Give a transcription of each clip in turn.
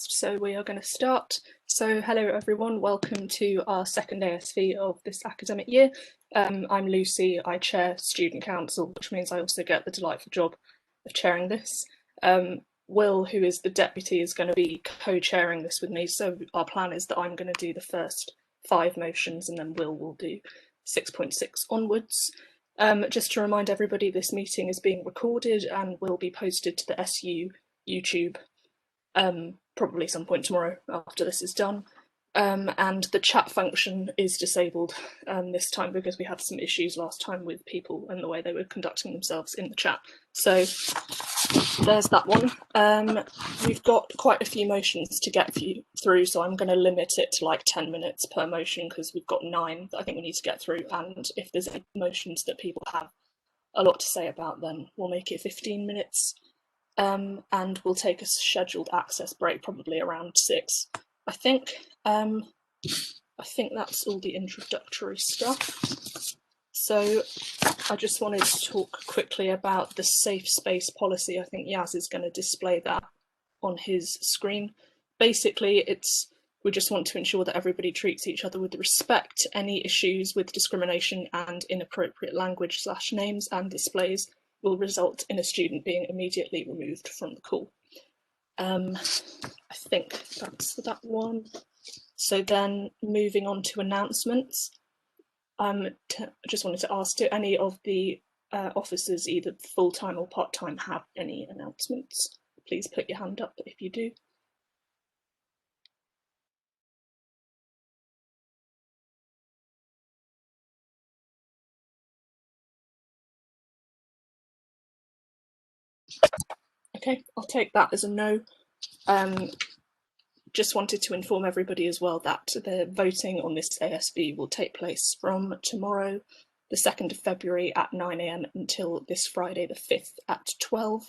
So we are going to start. So hello everyone, welcome to our second ASV of this academic year. I'm Lucy, I chair Student Council, which means I also get the delightful job of chairing this. Will, who is the deputy, is going to be co-chairing this with me, so our plan is that I'm going to do the first 5 motions and then will do 6.6 onwards. Just to remind everybody, this meeting is being recorded and will be posted to the SU YouTube probably some point tomorrow after this is done. And the chat function is disabled this time because we had some issues last time with people and the way they were conducting themselves in the chat. So there's that one. We've got quite a few motions to get through, so I'm going to limit it to like 10 minutes per motion because we've got 9 that I think we need to get through, and if there's any motions that people have a lot to say about, then we'll make it 15 minutes. And we'll take a scheduled access break probably around 6. I think that's all the introductory stuff. So I just wanted to talk quickly about the safe space policy. I think Yaz is going to display that on his screen. Basically, we just want to ensure that everybody treats each other with respect. Any issues with discrimination and inappropriate language / names and displays will result in a student being immediately removed from the call. I think that's that one. So then moving on to announcements, I just wanted to ask, do any of the officers, either full-time or part-time, have any announcements? Please put your hand up if you do. Okay, I'll take that as a no. Just wanted to inform everybody as well that the voting on this ASV will take place from tomorrow, the 2nd of February at 9 AM until this Friday, the 5th at 12.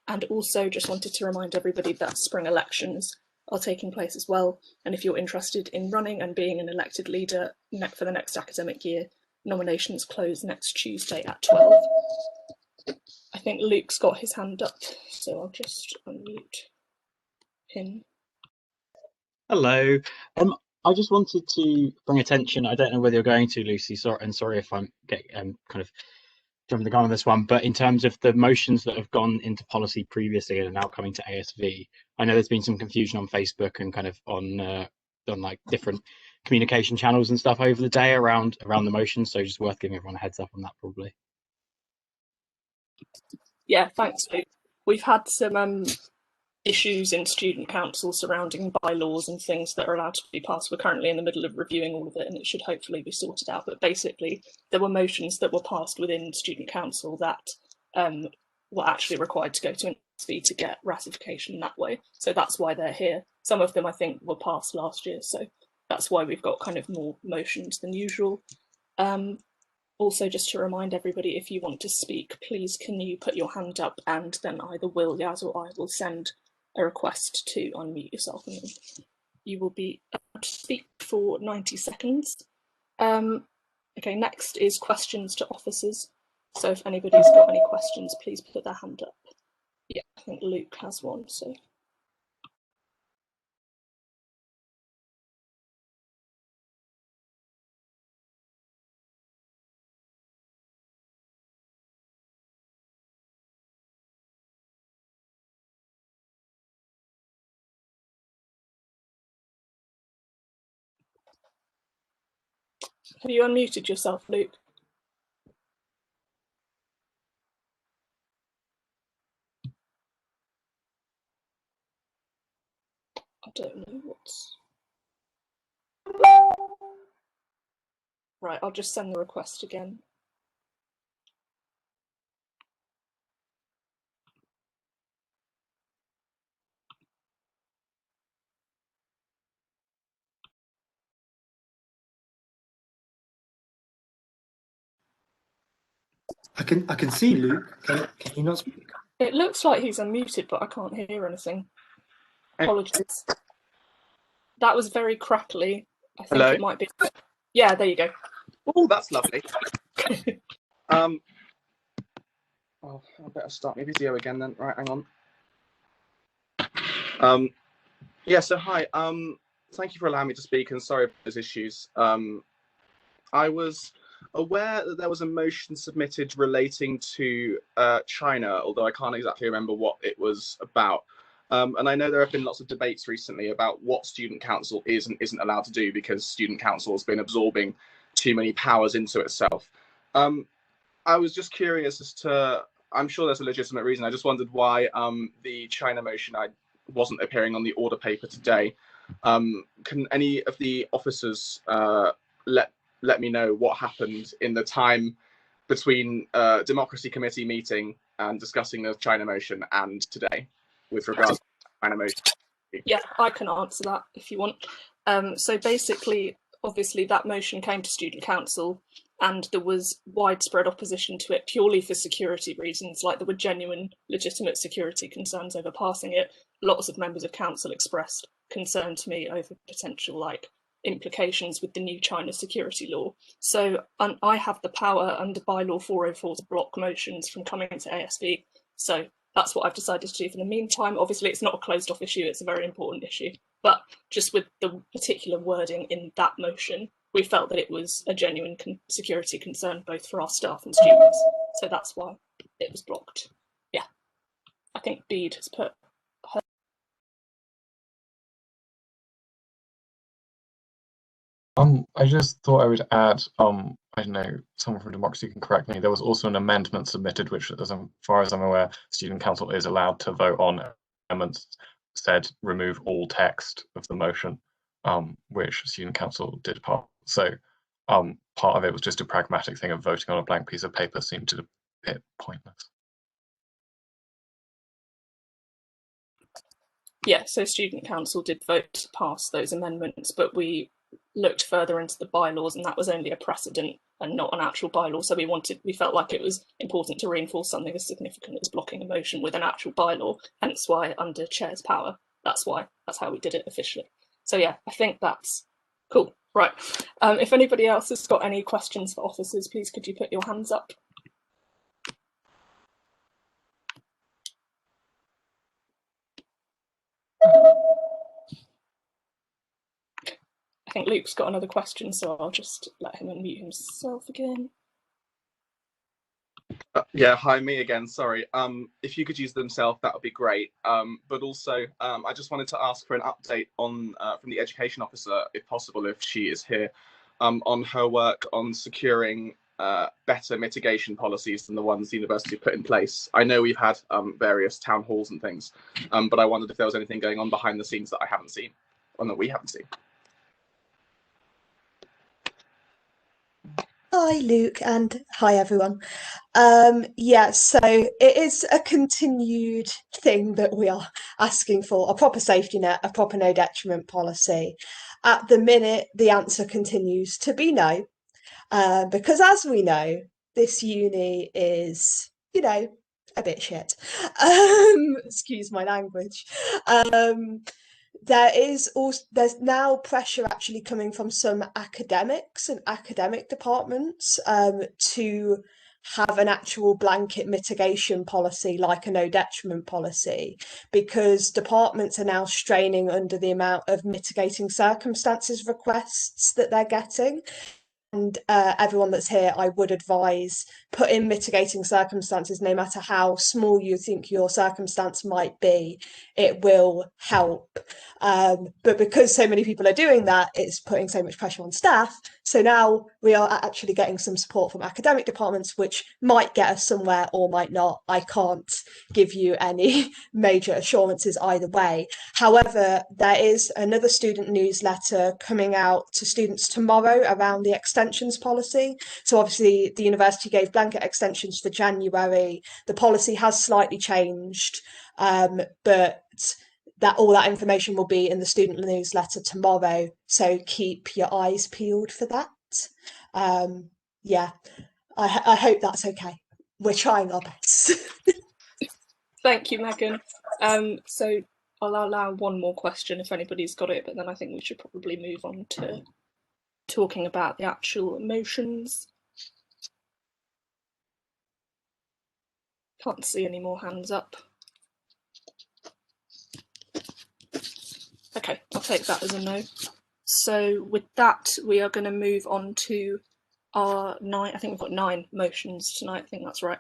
And also just wanted to remind everybody that spring elections are taking place as well. And if you're interested in running and being an elected leader for the next academic year, nominations close next Tuesday at 12. I think Luke's got his hand up, so I'll just unmute him. Hello. I just wanted to bring attention. I don't know whether you're going to, Lucy. Sorry if I'm kind of jumping the gun on this one. But in terms of the motions that have gone into policy previously and are now coming to ASV, I know there's been some confusion on Facebook and kind of on like different communication channels and stuff over the day around the motions. So just worth giving everyone a heads up on that, probably. Yeah, thanks, Luke. We've had some issues in student council surrounding bylaws and things that are allowed to be passed. We're currently in the middle of reviewing all of it and it should hopefully be sorted out. But basically, there were motions that were passed within student council that were actually required to go to an ASV to get ratification that way. So that's why they're here. Some of them, I think, were passed last year. So that's why we've got kind of more motions than usual. Also, just to remind everybody, if you want to speak, please can you put your hand up and then either Will, Yaz, or I will send a request to unmute yourself and then you will be able to speak for 90 seconds. Okay, next is questions to officers. So if anybody's got any questions, please put their hand up. Yeah, I think Luke has one, so. Have you unmuted yourself, Luke? I don't know what's... Right, I'll just send the request again. I can see Luke. Can you not speak? It looks like he's unmuted, but I can't hear anything. Apologies. That was very crackly. I think It might be. Yeah, there you go. Oh, that's lovely. Oh, I better start my video again then. Right, hang on. Yeah, so hi. Thank you for allowing me to speak, and sorry for those issues. I was aware that there was a motion submitted relating to China, although I can't exactly remember what it was about. And I know there have been lots of debates recently about what Student Council is and isn't allowed to do because Student Council has been absorbing too many powers into itself. I was just curious as to, I'm sure there's a legitimate reason. I just wondered why the China motion I wasn't appearing on the order paper today. Can any of the officers let me know what happened in the time between Democracy Committee meeting and discussing the China motion and today with regards to the China motion? Yeah, I can answer that if you want. So basically, obviously that motion came to Student Council and there was widespread opposition to it purely for security reasons, like there were genuine, legitimate security concerns over passing it. Lots of members of council expressed concern to me over potential implications with the new China security law. So I have the power under bylaw 404 to block motions from coming to ASV. So that's what I've decided to do for the meantime. Obviously, it's not a closed off issue, it's a very important issue. But just with the particular wording in that motion, we felt that it was a genuine security concern both for our staff and students. So that's why it was blocked. Yeah, I think Bede has put her. I just thought I would add, I don't know, someone from Democracy can correct me. There was also an amendment submitted, which, as far as I'm aware, Student Council is allowed to vote on. Amendments said remove all text of the motion, which Student Council did pass. So part of it was just a pragmatic thing of voting on a blank piece of paper seemed a bit pointless. Yeah, so Student Council did vote to pass those amendments, but we looked further into the bylaws and that was only a precedent and not an actual bylaw. So we felt like it was important to reinforce something as significant as blocking a motion with an actual bylaw, hence why under chair's power, that's how we did it officially. So yeah, I think that's cool. Right. If anybody else has got any questions for officers, please could you put your hands up? I think Luke's got another question, so I'll just let him unmute himself again. Yeah, hi, me again. Sorry. If you could use themselves, that would be great. But also, I just wanted to ask for an update on from the education officer, if possible, if she is here, on her work on securing better mitigation policies than the ones the university put in place. I know we've had various town halls and things, but I wondered if there was anything going on behind the scenes that I haven't seen, or that we haven't seen. Hi, Luke, and hi, everyone. Yeah, so it is a continued thing that we are asking for, a proper safety net, a proper no detriment policy. At the minute, the answer continues to be no, because as we know, this uni is, a bit shit. Excuse my language. There's now pressure actually coming from some academics and academic departments to have an actual blanket mitigation policy like a no detriment policy, because departments are now straining under the amount of mitigating circumstances requests that they're getting. And everyone that's here, I would advise put in mitigating circumstances, no matter how small you think your circumstance might be, it will help. But because so many people are doing that, it's putting so much pressure on staff. So now we are actually getting some support from academic departments, which might get us somewhere or might not. I can't give you any major assurances either way. However, there is another student newsletter coming out to students tomorrow around the extensions policy. So obviously the university gave blanket extensions for January. The policy has slightly changed, but all that information will be in the student newsletter tomorrow. So keep your eyes peeled for that. Yeah, I hope that's okay. We're trying our best. Thank you, Megan. So I'll allow one more question if anybody's got it, but then I think we should probably move on to talking about the actual motions. Can't see any more hands up. take that as a no. So with that, we are going to move on to our I think we've got 9 motions tonight, I think that's right.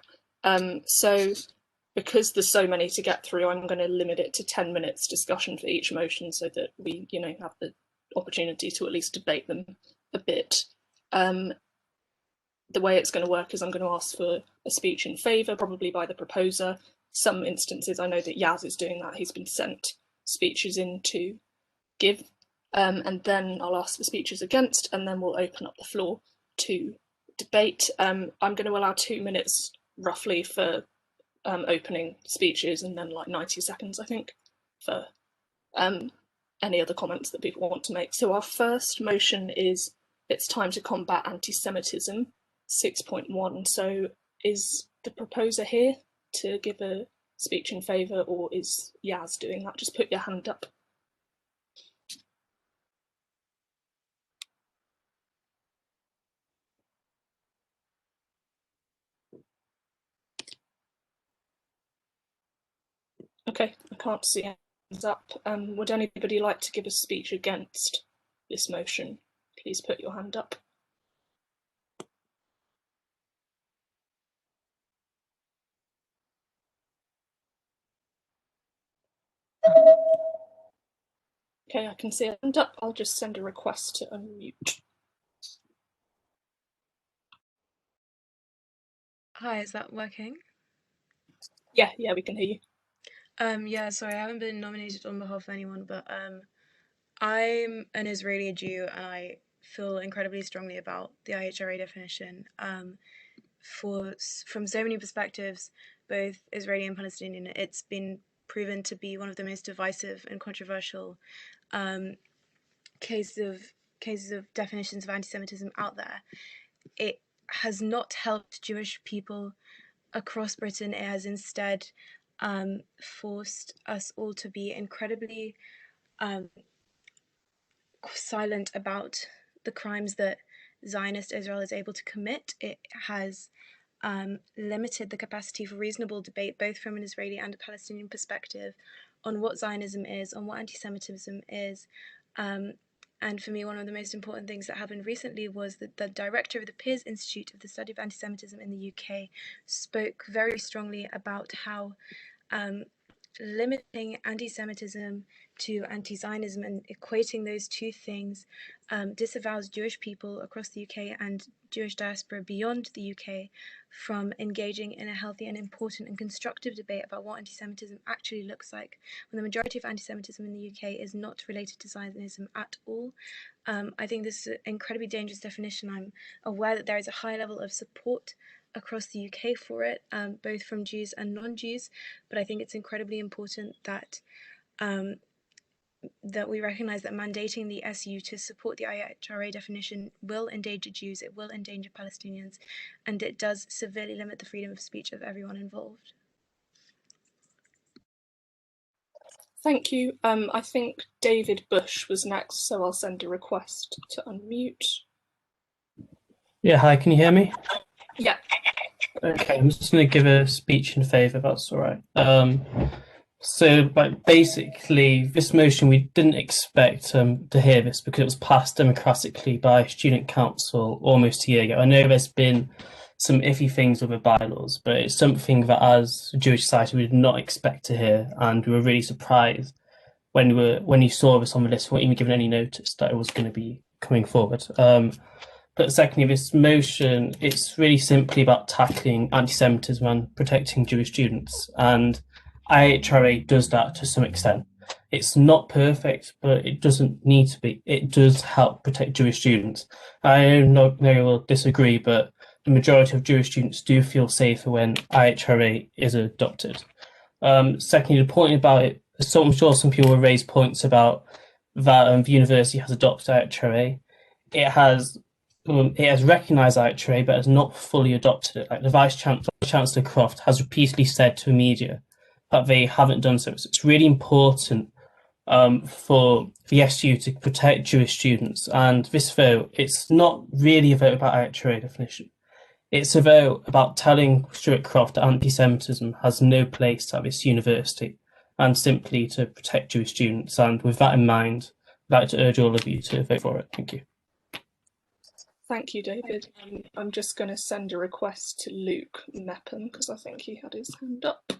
So because there's so many to get through, I'm going to limit it to 10 minutes discussion for each motion so that we, have the opportunity to at least debate them a bit. The way it's going to work is I'm going to ask for a speech in favour, probably by the proposer. Some instances, I know that Yaz is doing that. He's been sent speeches in to give. And then I'll ask for speeches against, and then we'll open up the floor to debate. I'm going to allow 2 minutes roughly for opening speeches, and then like 90 seconds, I think, for any other comments that people want to make. So our first motion is "It's time to combat anti-Semitism," 6.1. So is the proposer here to give a speech in favour, or is Yaz doing that? Just put your hand up. Okay, I can't see hands up. Would anybody like to give a speech against this motion? Please put your hand up. Okay, I can see a hand up. I'll just send a request to unmute. Hi, is that working? Yeah, we can hear you. Yeah, sorry, I haven't been nominated on behalf of anyone, but I'm an Israeli Jew and I feel incredibly strongly about the IHRA definition from so many perspectives, both Israeli and Palestinian. It's been proven to be one of the most divisive and controversial cases of definitions of anti-Semitism out there. It has not helped Jewish people across Britain. It has instead forced us all to be incredibly silent about the crimes that Zionist Israel is able to commit. It has limited the capacity for reasonable debate, both from an Israeli and a Palestinian perspective, on what Zionism is, on what anti-Semitism is. And for me, one of the most important things that happened recently was that the director of the Pearce Institute of the Study of Anti-Semitism in the UK spoke very strongly about how limiting anti-Semitism to anti-Zionism and equating those two things disavows Jewish people across the UK and Jewish diaspora beyond the UK from engaging in a healthy and important and constructive debate about what anti-Semitism actually looks like, when the majority of anti-Semitism in the UK is not related to Zionism at all. I think this is an incredibly dangerous definition. I'm aware that there is a high level of support across the UK for it, both from Jews and non-Jews, but I think it's incredibly important that that we recognise that mandating the SU to support the IHRA definition will endanger Jews, it will endanger Palestinians, and it does severely limit the freedom of speech of everyone involved. Thank you. I think David Bush was next, so I'll send a request to unmute. Yeah, hi, can you hear me? Yeah. Okay, I'm just going to give a speech in favour, that's all right. So basically, this motion, we didn't expect to hear this because it was passed democratically by Student Council almost a year ago. I know there's been some iffy things with the bylaws, but it's something that as a Jewish society we did not expect to hear, and we were really surprised when you saw this on the list, we weren't even given any notice that it was going to be coming forward. But secondly, this motion, it's really simply about tackling anti-Semitism and protecting Jewish students, and IHRA does that to some extent. It's not perfect, but it doesn't need to be. It does help protect Jewish students. I know you will disagree, but the majority of Jewish students do feel safer when IHRA is adopted. Secondly, the point about it, so I'm sure some people will raise points about that the university has adopted IHRA. It has recognised IHRA, but has not fully adopted it. Like the Vice Chancellor Croft has repeatedly said to the media that they haven't done so. So it's really important for the SU to protect Jewish students. And this vote, it's not really a vote about IHRA definition. It's a vote about telling Stuart Croft that anti-Semitism has no place at this university and simply to protect Jewish students. And with that in mind, I'd like to urge all of you to vote for it. Thank you. Thank you, David. I'm just going to send a request to Luke Mepham because I think he had his hand up.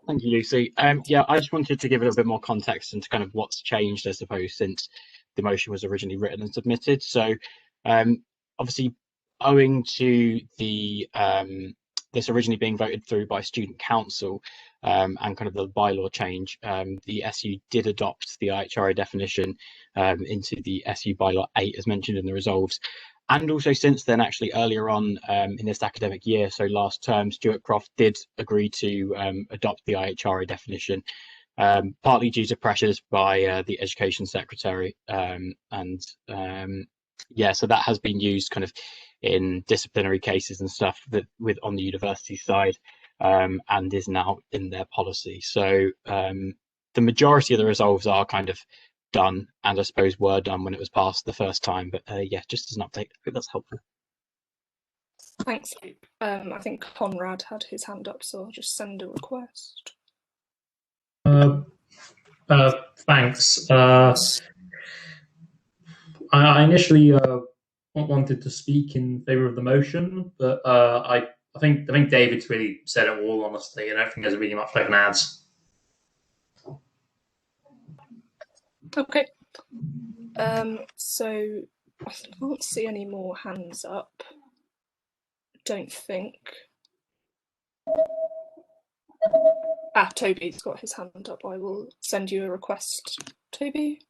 Thank you, Lucy. Yeah, I just wanted to give a little bit more context into kind of what's changed, I suppose, since the motion was originally written and submitted. So, obviously, owing to the this originally being voted through by Student Council and kind of the bylaw change, the SU did adopt the IHRA definition into the SU bylaw 8 as mentioned in the resolves. And also since then, actually earlier on in this academic year, so last term, Stuart Croft did agree to adopt the IHRA definition, partly due to pressures by the Education Secretary. Yeah, so that has been used kind of in disciplinary cases and stuff that on the university side and is now in their policy. So the majority of the resolves are kind of done, and I suppose were done when it was passed the first time. But yeah, just as an update, I think that's helpful. Thanks, Luke. I think Conrad had his hand up, so I'll just send a request. Thanks. I initially wanted to speak in favour of the motion, but I think David's really said it all, honestly. I don't think there's really much I can add. Okay. So I can't see any more hands up. Don't think. Toby's got his hand up. I will send you a request, Toby.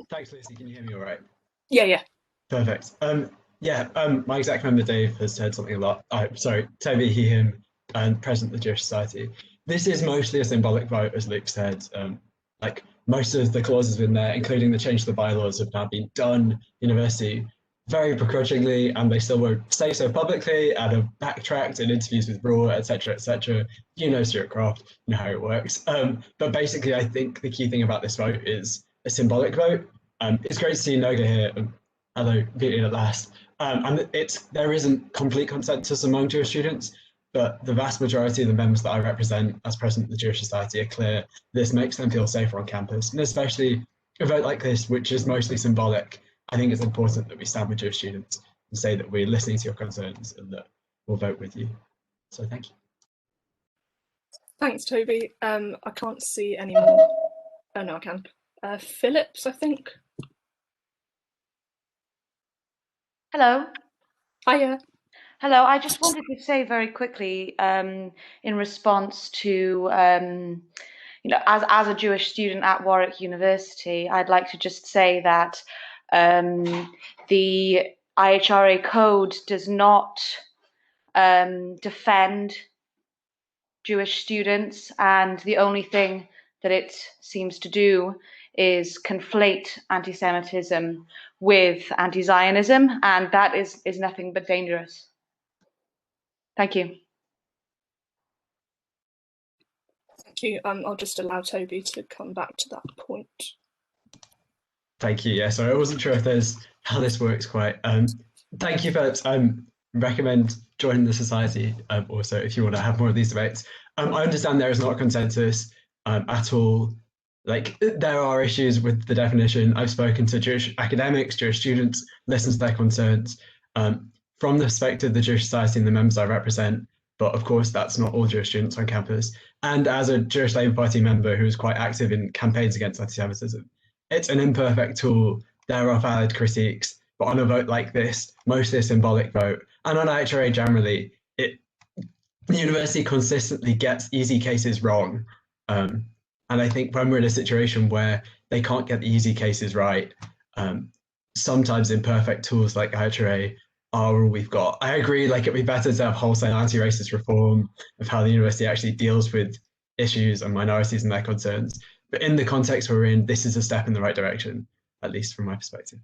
Thanks, Lucy. Can you hear me all right? Yeah. Perfect. My exec member Dave has said something a lot. Sorry, Toby, he, him, and President of the Jewish Society. This is mostly a symbolic vote, as Luke said. Like most of the clauses in there, including the change to the bylaws, have now been done university very begrudgingly, and they still won't say so publicly and have backtracked in interviews with Raw, etc., etc. You know Stuart Croft, you know how it works. But basically, I think the key thing about this vote is a symbolic vote. It's great to see Noga here. Hello, beating at last. And there isn't complete consensus among Jewish students, but the vast majority of the members that I represent as president of the Jewish Society are clear this makes them feel safer on campus, and especially a vote like this, which is mostly symbolic. I think it's important that we stand with Jewish students and say that we're listening to your concerns and that we'll vote with you. So thank you. Thanks, Toby. I can't see any more. Oh no, I can. Phillips, I think. Hello. Hiya. Hello. I just wanted to say very quickly, in response to, as a Jewish student at Warwick University, I'd like to just say that the IHRA code does not defend Jewish students, and the only thing that it seems to do is conflate anti-Semitism with anti-Zionism, and that is nothing but dangerous. Thank you. Thank you. I'll just allow Toby to come back to that point. Thank you. Yeah, sorry, I wasn't sure if there's how this works quite. Thank you, Phillips. Recommend joining the society also if you want to have more of these debates. I understand there is not a consensus at all. Like there are issues with the definition. I've spoken to Jewish academics, Jewish students, listened to their concerns from the perspective of the Jewish Society and the members I represent. But of course, that's not all Jewish students on campus. And as a Jewish Labour Party member who is quite active in campaigns against anti-Semitism, it's an imperfect tool. There are valid critiques, but on a vote like this, mostly a symbolic vote, and on IHRA generally, the university consistently gets easy cases wrong. And I think when we're in a situation where they can't get the easy cases right, sometimes imperfect tools like IHRA are all we've got. I agree, like it'd be better to have wholesale anti-racist reform of how the university actually deals with issues and minorities and their concerns. But in the context we're in, this is a step in the right direction, at least from my perspective.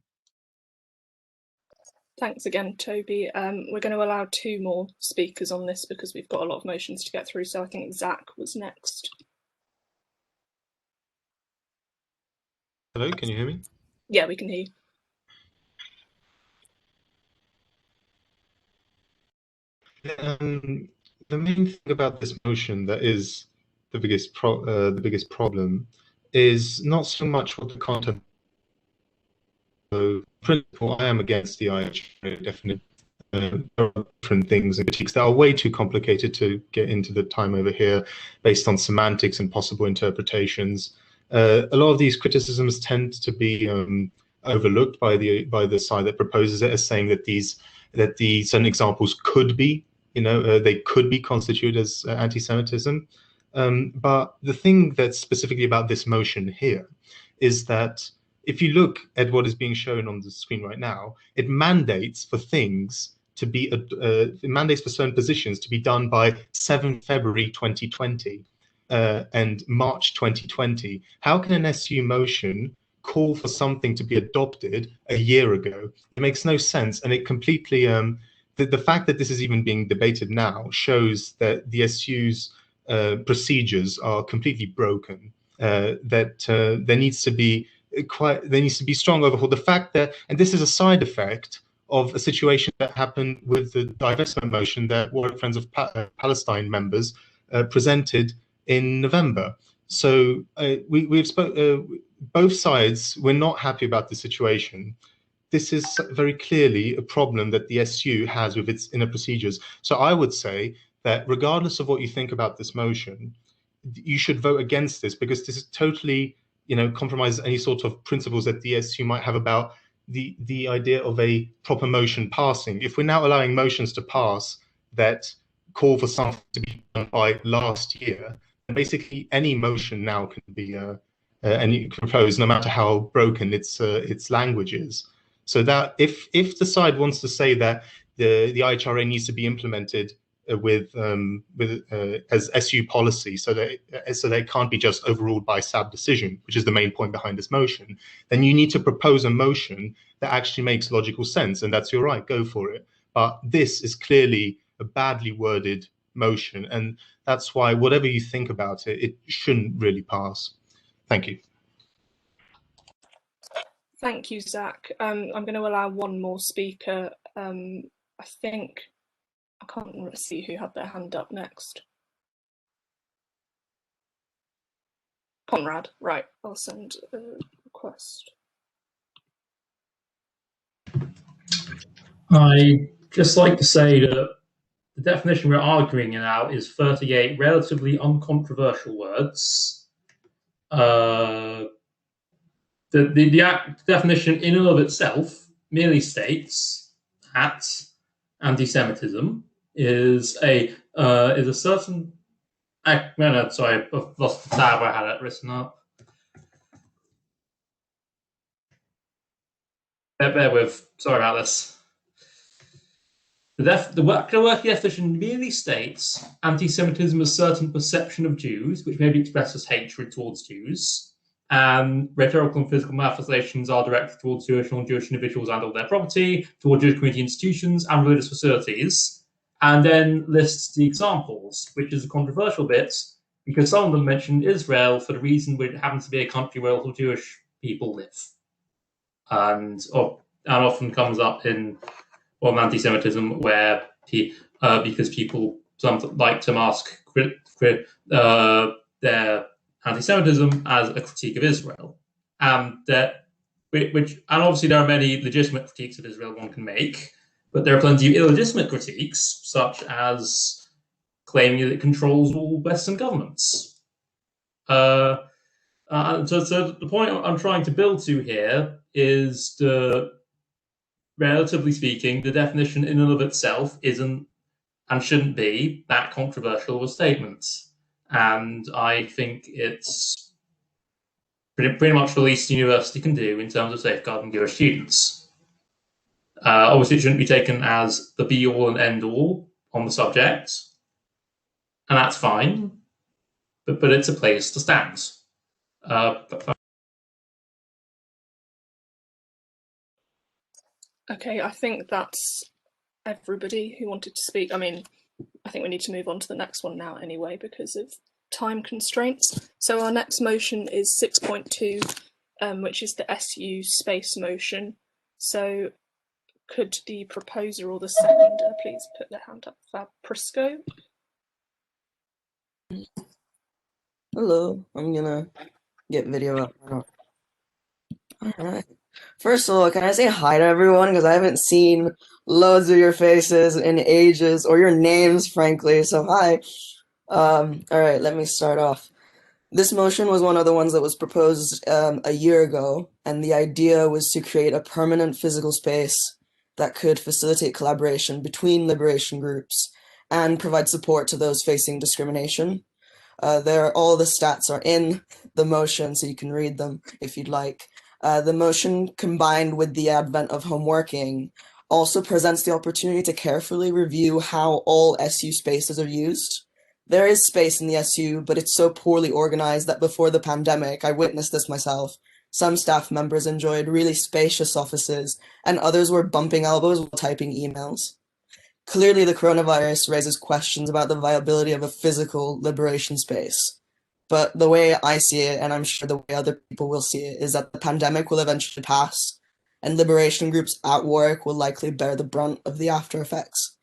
Thanks again, Toby. We're going to allow 2 more speakers on this because we've got a lot of motions to get through. So I think Zach was next. Hello, can you hear me? Yeah, we can hear you. The main thing about this motion that is the biggest problem is not so much what the content. So, principle, I am against the IHRA, definitely. There are different things and critiques that are way too complicated to get into the time over here, based on semantics and possible interpretations. A lot of these criticisms tend to be overlooked by the side that proposes it, as saying that these certain examples could be, they could be constituted as anti-Semitism. But the thing that's specifically about this motion here is that if you look at what is being shown on the screen right now, it mandates for things to be, it mandates for certain positions to be done by 7 February 2020 and March 2020. How can an SU motion call for something to be adopted a year ago? It makes no sense, and it completely, the fact that this is even being debated now shows that the SU's procedures are completely broken, that there needs to be strong overhaul. The fact that, and this is a side effect of a situation that happened with the divestment motion that Warwick Friends of Palestine members presented in November. So both sides, we're not happy about the situation. This is very clearly a problem that the SU has with its inner procedures. So I would say that regardless of what you think about this motion, you should vote against this, because this is totally, compromises any sort of principles that the SU might have about the idea of a proper motion passing. If we're now allowing motions to pass that call for something to be done by last year, then basically any motion now can be proposed, no matter how broken its language is. So that if the side wants to say that the IHRA needs to be implemented as SU policy, so that it can't be just overruled by SAB decision, which is the main point behind this motion, then you need to propose a motion that actually makes logical sense, and that's your right, go for it. But this is clearly a badly worded motion, and that's why whatever you think about it, it shouldn't really pass. Thank you. Thank you, Zach. I'm going to allow one more speaker. I think I can't see who had their hand up next. Conrad, right, I'll send a request. I'd just like to say that the definition we're arguing now is 38 relatively uncontroversial words. The definition in and of itself merely states that anti-Semitism is a certain. No, sorry, I've lost the tab I had it written up. Bear with. Sorry about this. The working definition merely states anti-Semitism is a certain perception of Jews, which may be expressed as hatred towards Jews, and rhetorical and physical manifestations are directed towards Jewish and non-Jewish individuals and all their property, toward Jewish community institutions and religious facilities, and then lists the examples, which is a controversial bit, because some of them mention Israel for the reason that it happens to be a country where all Jewish people live, and often comes up in anti-Semitism, where because people like to mask their anti-Semitism as a critique of Israel, and obviously there are many legitimate critiques of Israel one can make, but there are plenty of illegitimate critiques, such as claiming that it controls all Western governments. So the point I'm trying to build to here is relatively speaking, the definition in and of itself isn't and shouldn't be that controversial of a statement. And I think it's pretty much the least the university can do in terms of safeguarding Jewish students. Obviously, it shouldn't be taken as the be-all and end-all on the subject, and that's fine, but it's a place to stand. Okay, I think that's everybody who wanted to speak. I mean, I think we need to move on to the next one now anyway because of time constraints. So our next motion is 6.2, which is the SU space motion. So could the proposer or the seconder please put their hand up? Fab Prisco. Hello, I'm gonna get video up. All right. First of all, can I say hi to everyone? Because I haven't seen loads of your faces in ages, or your names, frankly. So hi. All right, let me start off. This motion was one of the ones that was proposed a year ago, and the idea was to create a permanent physical space that could facilitate collaboration between liberation groups and provide support to those facing discrimination. All the stats are in the motion, so you can read them if you'd like. The motion, combined with the advent of home working, also presents the opportunity to carefully review how all SU spaces are used. There is space in the SU, but it's so poorly organized that before the pandemic, I witnessed this myself. Some staff members enjoyed really spacious offices, and others were bumping elbows while typing emails. Clearly, the coronavirus raises questions about the viability of a physical liberation space. But the way I see it, and I'm sure the way other people will see it, is that the pandemic will eventually pass, and liberation groups at Warwick will likely bear the brunt of the after effects.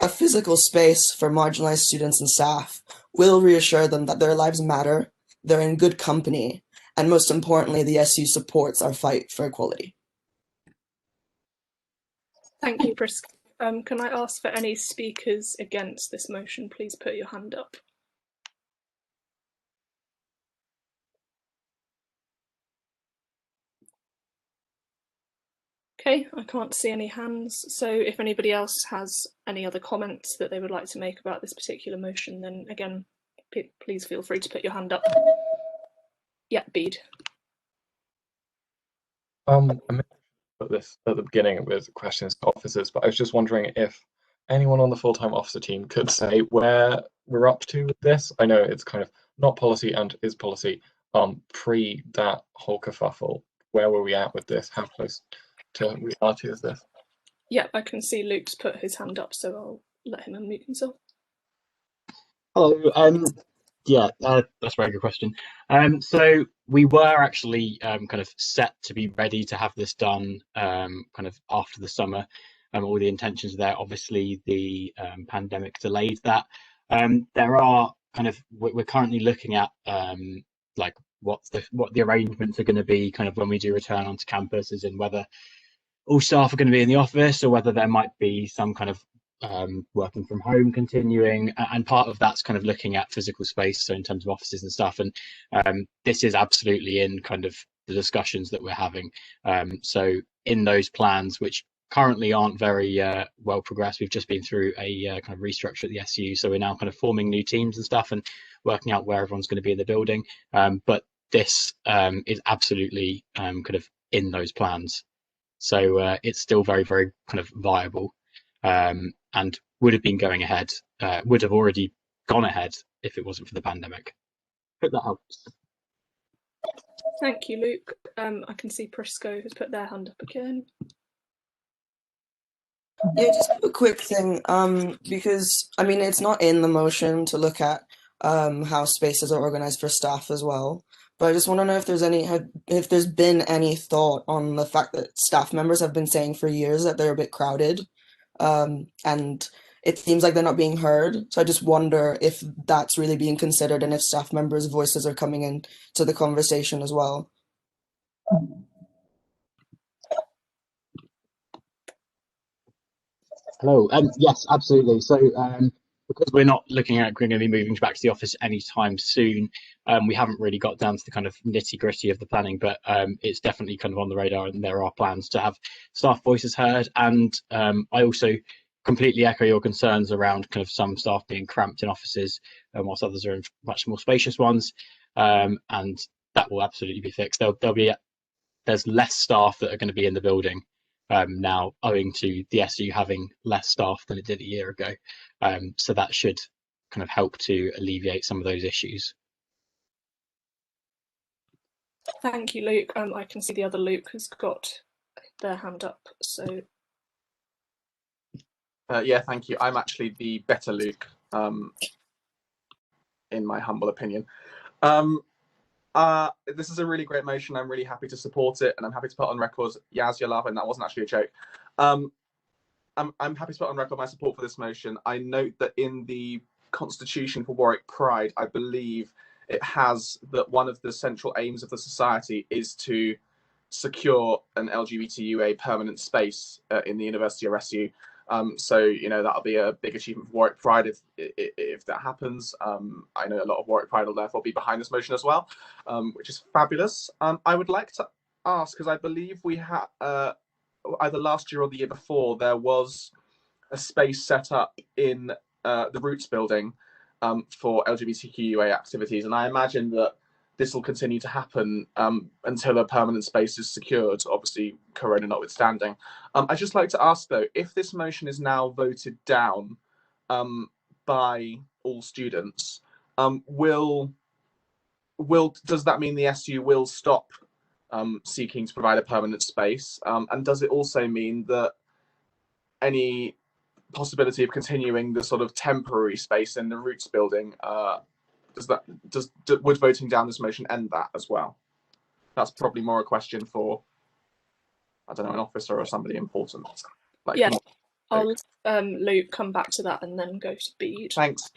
A physical space for marginalized students and staff will reassure them that their lives matter, they're in good company, and most importantly, the SU supports our fight for equality. Thank you, Prisk. Can I ask for any speakers against this motion? Please put your hand up. Okay, I can't see any hands, so if anybody else has any other comments that they would like to make about this particular motion, then again, please feel free to put your hand up. Yeah, Bede. I mentioned this at the beginning with questions to officers, but I was just wondering if anyone on the full-time officer team could say where we're up to with this. I know it's kind of not policy and is policy. Pre that whole kerfuffle, where were we at with this? How close to reality is this? Yeah, I can see Luke's put his hand up, so I'll let him unmute himself. Hello. Yeah, that's a very good question. So we were actually kind of set to be ready to have this done kind of after the summer. All the intentions there. Obviously, the pandemic delayed that. There are kind of we're currently looking at like what the arrangements are going to be kind of when we do return onto campuses, and whether all staff are going to be in the office or whether there might be some kind of working from home continuing, and part of that's kind of looking at physical space, so in terms of offices and stuff, and this is absolutely in kind of the discussions that we're having. So in those plans, which currently aren't very well progressed, we've just been through a kind of restructure at the SU, so we're now kind of forming new teams and stuff and working out where everyone's going to be in the building, but this is absolutely kind of in those plans. So it's still very, very kind of viable, and would have been going ahead, would have already gone ahead if it wasn't for the pandemic. Hope that helps. Thank you, Luke. I can see Prisco has put their hand up again. Yeah, just a quick thing, because I mean it's not in the motion to look at how spaces are organized for staff as well. But I just want to know if there's been any thought on the fact that staff members have been saying for years that they're a bit crowded, and it seems like they're not being heard. So I just wonder if that's really being considered, and if staff members' voices are coming in to the conversation as well. Hello. Yes, absolutely. So because we're not looking at going to be moving back to the office anytime soon, we haven't really got down to the kind of nitty gritty of the planning, but it's definitely kind of on the radar, and there are plans to have staff voices heard. And I also completely echo your concerns around kind of some staff being cramped in offices, whilst others are in much more spacious ones, and that will absolutely be fixed. There's less staff that are going to be in the building now, owing to the SU having less staff than it did a year ago. So that should kind of help to alleviate some of those issues. Thank you, Luke. I can see the other Luke has got their hand up, so. Yeah, thank you. I'm actually the better Luke, in my humble opinion. This is a really great motion. I'm really happy to support it, and I'm happy to put on record, Yaz, you're laughing, that wasn't actually a joke. I'm happy to put on record my support for this motion. I note that in the Constitution for Warwick Pride, I believe it has that one of the central aims of the society is to secure an LGBTUA permanent space in the University RSU. So, you know, that'll be a big achievement for Warwick Pride if that happens. I know a lot of Warwick Pride will therefore be behind this motion as well, which is fabulous. I would like to ask, because I believe we had either last year or the year before, there was a space set up in the Roots building for LGBTQIA activities, and I imagine that this will continue to happen until a permanent space is secured, obviously Corona notwithstanding. I'd just like to ask though, if this motion is now voted down by all students, does that mean the SU will stop seeking to provide a permanent space? And does it also mean that any possibility of continuing the sort of temporary space in the Roots building, would voting down this motion end that as well? That's probably more a question for, I don't know, an officer or somebody important. Like, yeah, I'll Luke come back to that and then go to Bede. Thanks.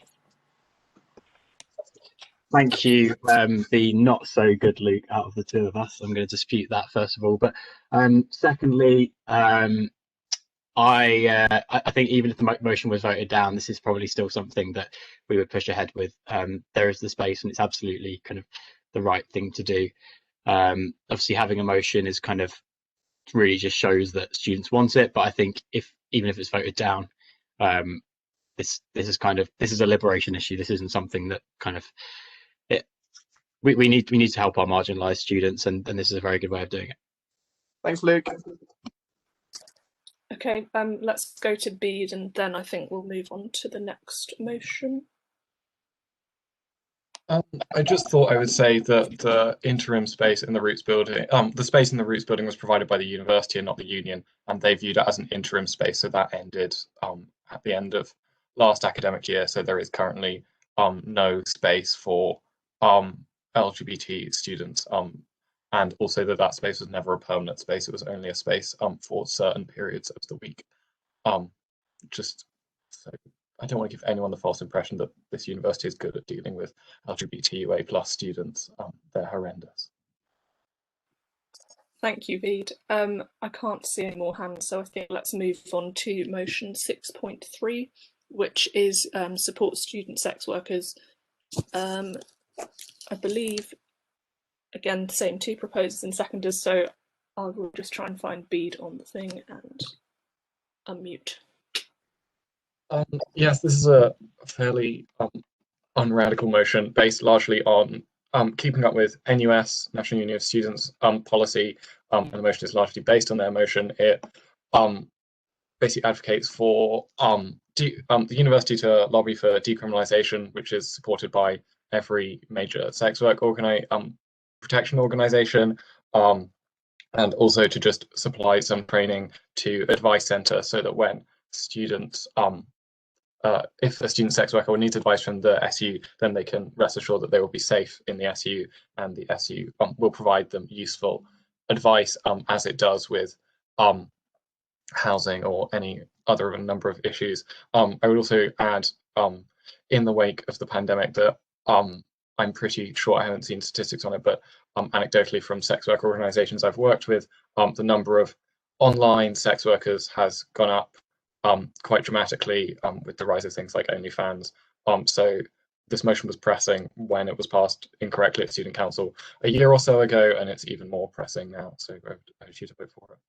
Thank you, the not so good Luke out of the two of us. I'm going to dispute that first of all, but secondly, I think even if the motion was voted down, this is probably still something that we would push ahead with. There is the space, and it's absolutely kind of the right thing to do. Obviously, having a motion is kind of really just shows that students want it. But I think even if it's voted down, this is a liberation issue. This isn't something that kind of we need to help our marginalised students, and this is a very good way of doing it. Thanks, Luke. Okay, let's go to Bede, and then I think we'll move on to the next motion. I just thought I would say that the interim space in the Roots building, the space in the Roots building was provided by the university and not the union, and they viewed it as an interim space, so that ended at the end of last academic year. So there is currently no space for LGBT students, and also that space was never a permanent space. It was only a space for certain periods of the week. Just so I don't want to give anyone the false impression that this university is good at dealing with LGBTQA+ students. They're horrendous. Thank you, Bede. I can't see any more hands, so I think let's move on to motion 6.3, which is support student sex workers. I believe, again, the same two proposers and seconders, so I will just try and find Bede on the thing and unmute. Yes, this is a fairly unradical motion based largely on keeping up with NUS, National Union of Students policy, and the motion is largely based on their motion. It basically advocates for the university to lobby for decriminalisation, which is supported by every major sex work protection organisation, and also to just supply some training to Advice Centre so that when students if a student sex worker needs advice from the SU, then they can rest assured that they will be safe in the SU, and the SU will provide them useful advice as it does with housing or any other number of issues. I would also add, in the wake of the pandemic, that I'm pretty sure, I haven't seen statistics on it, but anecdotally from sex worker organisations I've worked with, the number of online sex workers has gone up quite dramatically with the rise of things like OnlyFans. So this motion was pressing when it was passed incorrectly at Student Council a year or so ago, and it's even more pressing now. So I urge you to vote for it.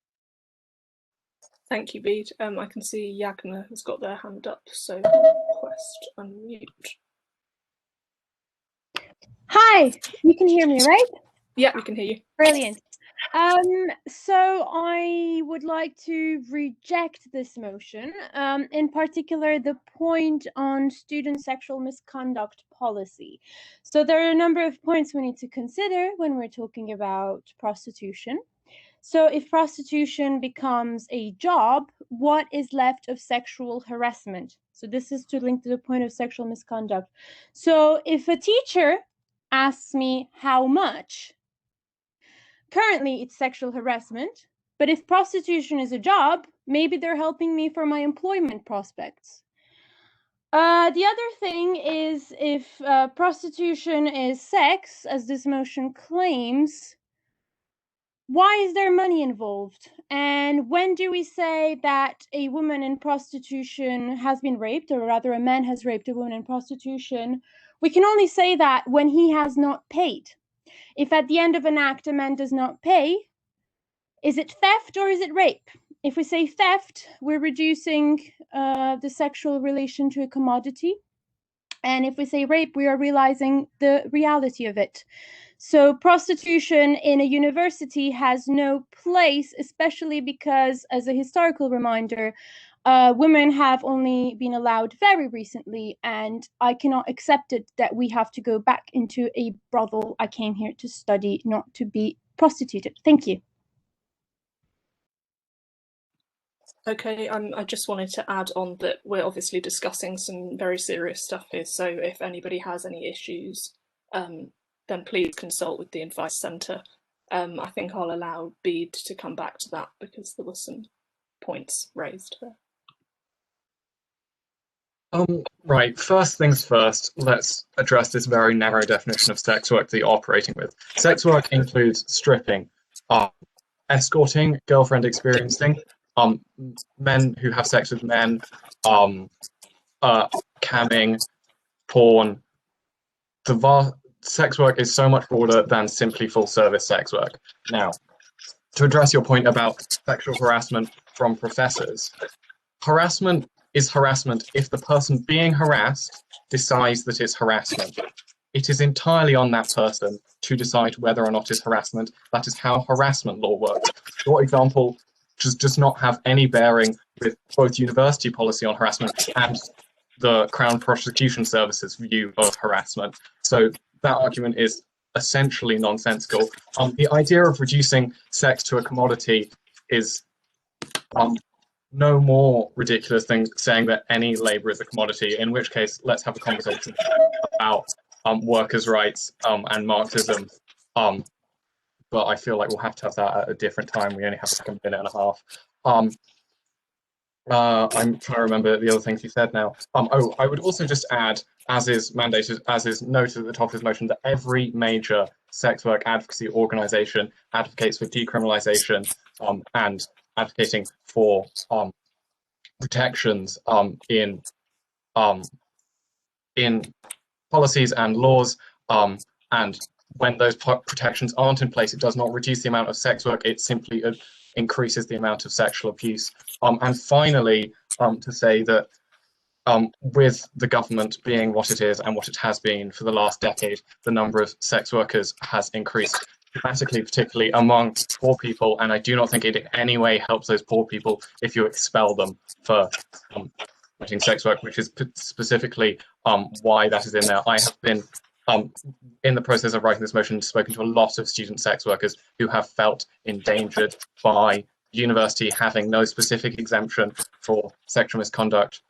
Thank you, Bede. I can see Yagna has got their hand up, so request unmute. Hi, you can hear me, right? Yeah, we can hear you. Brilliant. So I would like to reject this motion, in particular the point on student sexual misconduct policy. So there are a number of points we need to consider when we're talking about prostitution. So if prostitution becomes a job, what is left of sexual harassment? So this is to link to the point of sexual misconduct. So if a teacher asks me how much, currently it's sexual harassment, but if prostitution is a job, maybe they're helping me for my employment prospects. The other thing is, if prostitution is sex, as this motion claims, why is there money involved? And when do we say that a woman in prostitution has been raped, or rather a man has raped a woman in prostitution? We can only say that when he has not paid. If at the end of an act a man does not pay, is it theft or is it rape? If we say theft, we're reducing the sexual relation to a commodity. And if we say rape, we are realizing the reality of it. So prostitution in a university has no place, especially because, as a historical reminder, women have only been allowed very recently, and I cannot accept it that we have to go back into a brothel. I came here to study, not to be prostituted. Thank you. Okay, I just wanted to add on that we're obviously discussing some very serious stuff here, so if anybody has any issues, then please consult with the Advice Centre. I think I'll allow Bede to come back to that because there were some points raised there. Right, first things first, let's address this very narrow definition of sex work that you're operating with. Sex work includes stripping, escorting, girlfriend experiencing, men who have sex with men, camming, porn. Sex work is so much broader than simply full service sex work. Now, to address your point about sexual harassment from professors, harassment is harassment if the person being harassed decides that it's harassment. It is entirely on that person to decide whether or not it's harassment. That is how harassment law works. Your example does not have any bearing with both university policy on harassment and the Crown Prosecution Service's view of harassment. So that argument is essentially nonsensical. The idea of reducing sex to a commodity is no more ridiculous than saying that any labour is a commodity, in which case let's have a conversation about workers' rights and Marxism. But I feel like we'll have to have that at a different time. We only have like a minute and a half. I'm trying to remember the other things you said now. Oh, I would also just add, as is mandated, as is noted at the top of this motion, that every major sex work advocacy organisation advocates for decriminalisation and advocating for protections in policies and laws. And when those protections aren't in place, it does not reduce the amount of sex work, it simply increases the amount of sexual abuse. And finally, to say that with the government being what it is and what it has been for the last decade, the number of sex workers has increased dramatically, particularly among poor people, and I do not think it in any way helps those poor people if you expel them for committing sex work, which is specifically why that is in there. I have been, in the process of writing this motion, spoken to a lot of student sex workers who have felt endangered by university having no specific exemption for sexual misconduct,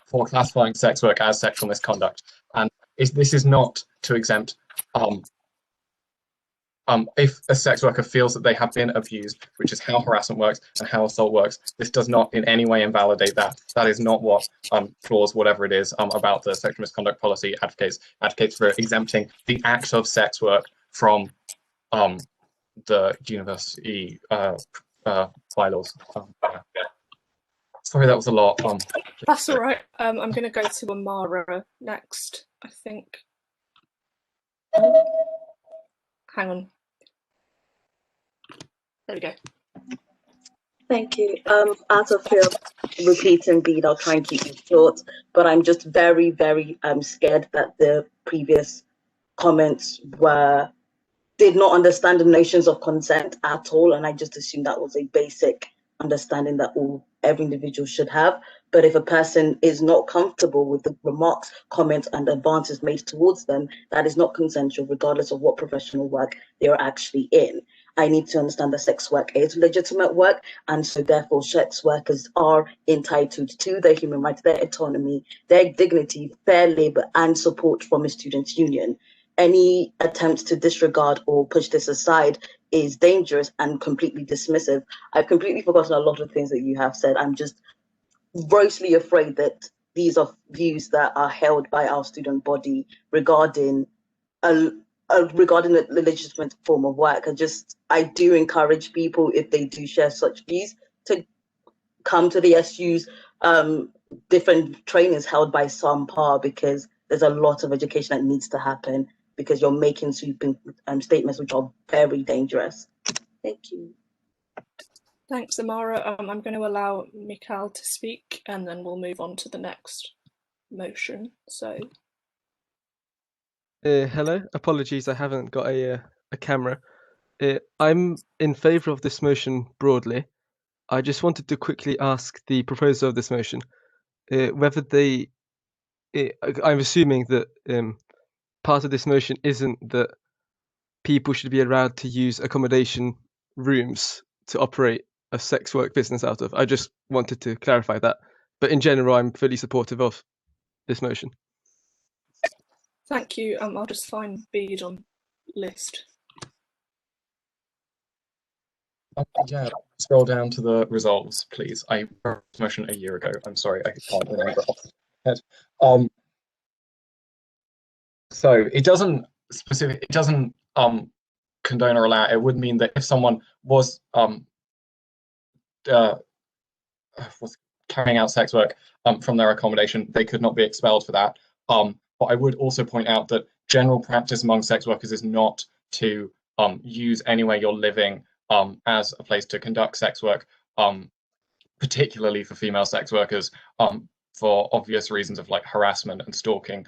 for classifying sex work as sexual misconduct. And this is not to exempt if a sex worker feels that they have been abused, which is how harassment works and how assault works. This does not in any way invalidate that. That is not what clause whatever it is about the sexual misconduct policy advocates for exempting the act of sex work from the university bylaws. Sorry, that was a lot. That's all right. I'm going to go to Amara next, I think. Hang on. There we go. Thank you. Out of fear of repeating Bede, I'll try and keep it short, but I'm just very, very scared that the previous comments did not understand the notions of consent at all, and I just assumed that was a basic understanding that every individual should have. But if a person is not comfortable with the remarks, comments, and advances made towards them, that is not consensual, regardless of what professional work they are actually in. I need to understand that sex work is legitimate work, and so therefore sex workers are entitled to their human rights, their autonomy, their dignity, fair labor, and support from a students' union. Any attempts to disregard or push this aside is dangerous and completely dismissive. I've completely forgotten a lot of things that you have said. I'm just grossly afraid that these are views that are held by our student body regarding a legitimate form of work. I do encourage people, if they do share such views, to come to the SU's different trainings held by SAMPAR, because there's a lot of education that needs to happen, because you're making sweeping statements which are very dangerous. Thank you. Thanks, Amara. I'm going to allow Mikhail to speak, and then we'll move on to the next motion. So, hello. Apologies, I haven't got a camera. I'm in favour of this motion broadly. I just wanted to quickly ask the proposer of this motion whether they. I'm assuming that part of this motion isn't that people should be allowed to use accommodation rooms to operate a sex work business out of. I just wanted to clarify that. But in general, I'm fully supportive of this motion. thank you. I'll just find Bede on list. Yeah, scroll down to the resolves, please. I wrote this motion a year ago. I'm sorry, I can't remember off the head. So it doesn't condone or allow. It would mean that if someone was carrying out sex work from their accommodation, they could not be expelled for that. But I would also point out that general practice among sex workers is not to use anywhere you're living as a place to conduct sex work, particularly for female sex workers, for obvious reasons of like harassment and stalking.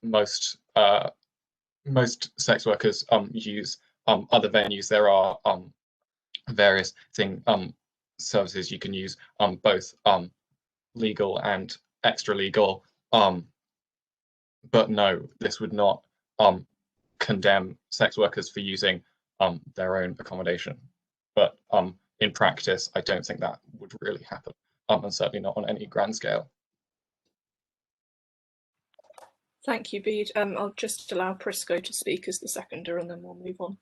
Most sex workers use other venues. There are various services you can use, both legal and extra legal. But no, this would not condemn sex workers for using their own accommodation. But in practice, I don't think that would really happen, and certainly not on any grand scale. Thank you, Bede. I'll just allow Prisco to speak as the seconder, and then we'll move on.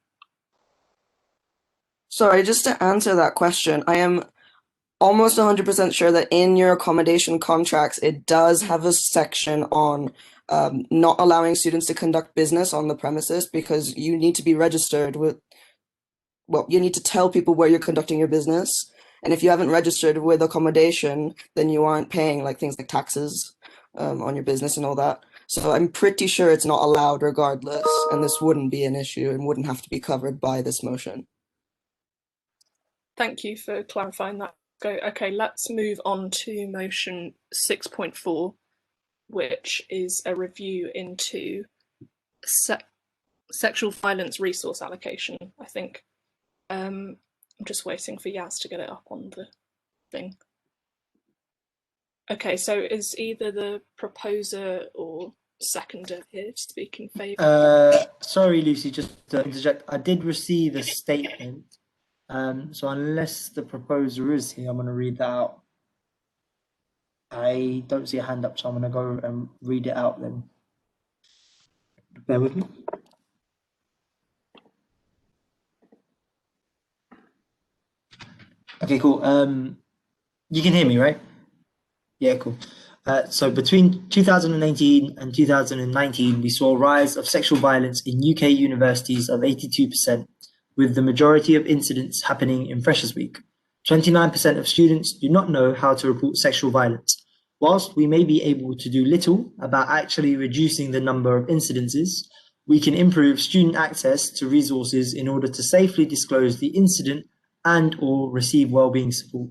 Sorry, just to answer that question, I am almost 100% sure that in your accommodation contracts, it does have a section on not allowing students to conduct business on the premises, because you need to be registered with, well, you need to tell people where you're conducting your business. And if you haven't registered with accommodation, then you aren't paying like things like taxes on your business and all that. So I'm pretty sure it's not allowed regardless, and this wouldn't be an issue and wouldn't have to be covered by this motion. Thank you for clarifying that. Okay, let's move on to motion 6.4, which is a review into sexual violence resource allocation, I think. I'm just waiting for Yaz to get it up on the thing. Okay, so is either the proposer or seconder here to speak in favour? Sorry, Lucy, just to interject. I did receive a statement. So unless the proposer is here, I'm going to read that out. I don't see a hand up, so I'm going to go and read it out then. Bear with me. Okay, cool. You can hear me, right? Yeah, cool. So between 2018 and 2019, we saw a rise of sexual violence in UK universities of 82%, with the majority of incidents happening in Freshers Week. 29% of students do not know how to report sexual violence. Whilst we may be able to do little about actually reducing the number of incidences, we can improve student access to resources in order to safely disclose the incident and/or receive wellbeing support.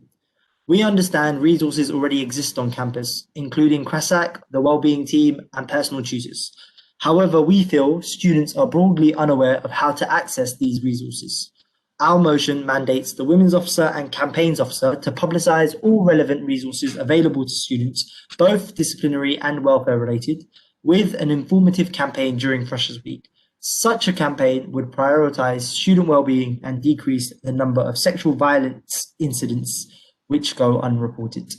We understand resources already exist on campus, including CRASAC, the wellbeing team, and personal tutors. However, we feel students are broadly unaware of how to access these resources. Our motion mandates the Women's Officer and Campaigns Officer to publicise all relevant resources available to students, both disciplinary and welfare related, with an informative campaign during Freshers Week. Such a campaign would prioritise student wellbeing and decrease the number of sexual violence incidents which go unreported.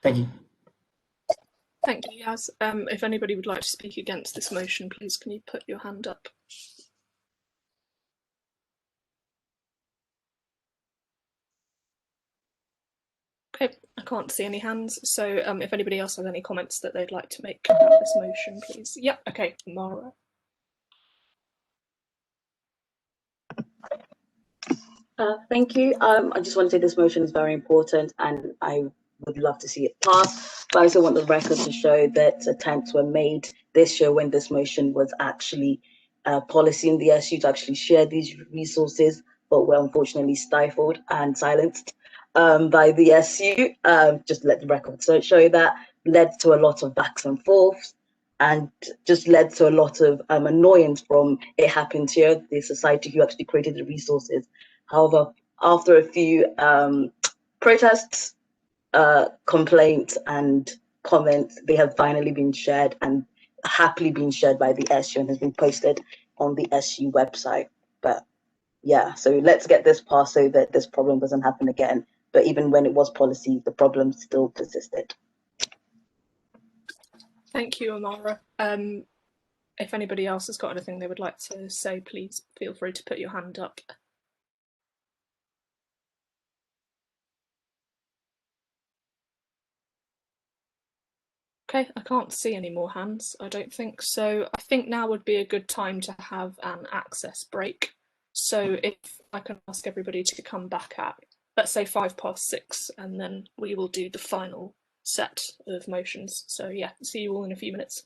Thank you. Thank you, Yaz. If anybody would like to speak against this motion, please can you put your hand up? Okay, can't see any hands, so if anybody else has any comments that they'd like to make about this motion, please. Yep, okay, Mara. Thank you. I just want to say this motion is very important and I would love to see it pass. But I also want the record to show that attempts were made this year when this motion was actually policy in the SU to actually share these resources, but were unfortunately stifled and silenced by the SU. Just let the record show that led to a lot of backs and forths and just led to a lot of annoyance from it happened here, the society who actually created the resources. However, after a few protests, complaints, and comments, they have finally been shared and happily been shared by the SU and has been posted on the SU website. But yeah, so let's get this passed so that this problem doesn't happen again. But even when it was policy, the problem still persisted. Thank you, Amara. If anybody else has got anything they would like to say, please feel free to put your hand up. Okay, I can't see any more hands, I don't think. So I think now would be a good time to have an access break. So if I can ask everybody to come back at, let's say 6:05, and then we will do the final set of motions. So yeah, see you all in a few minutes.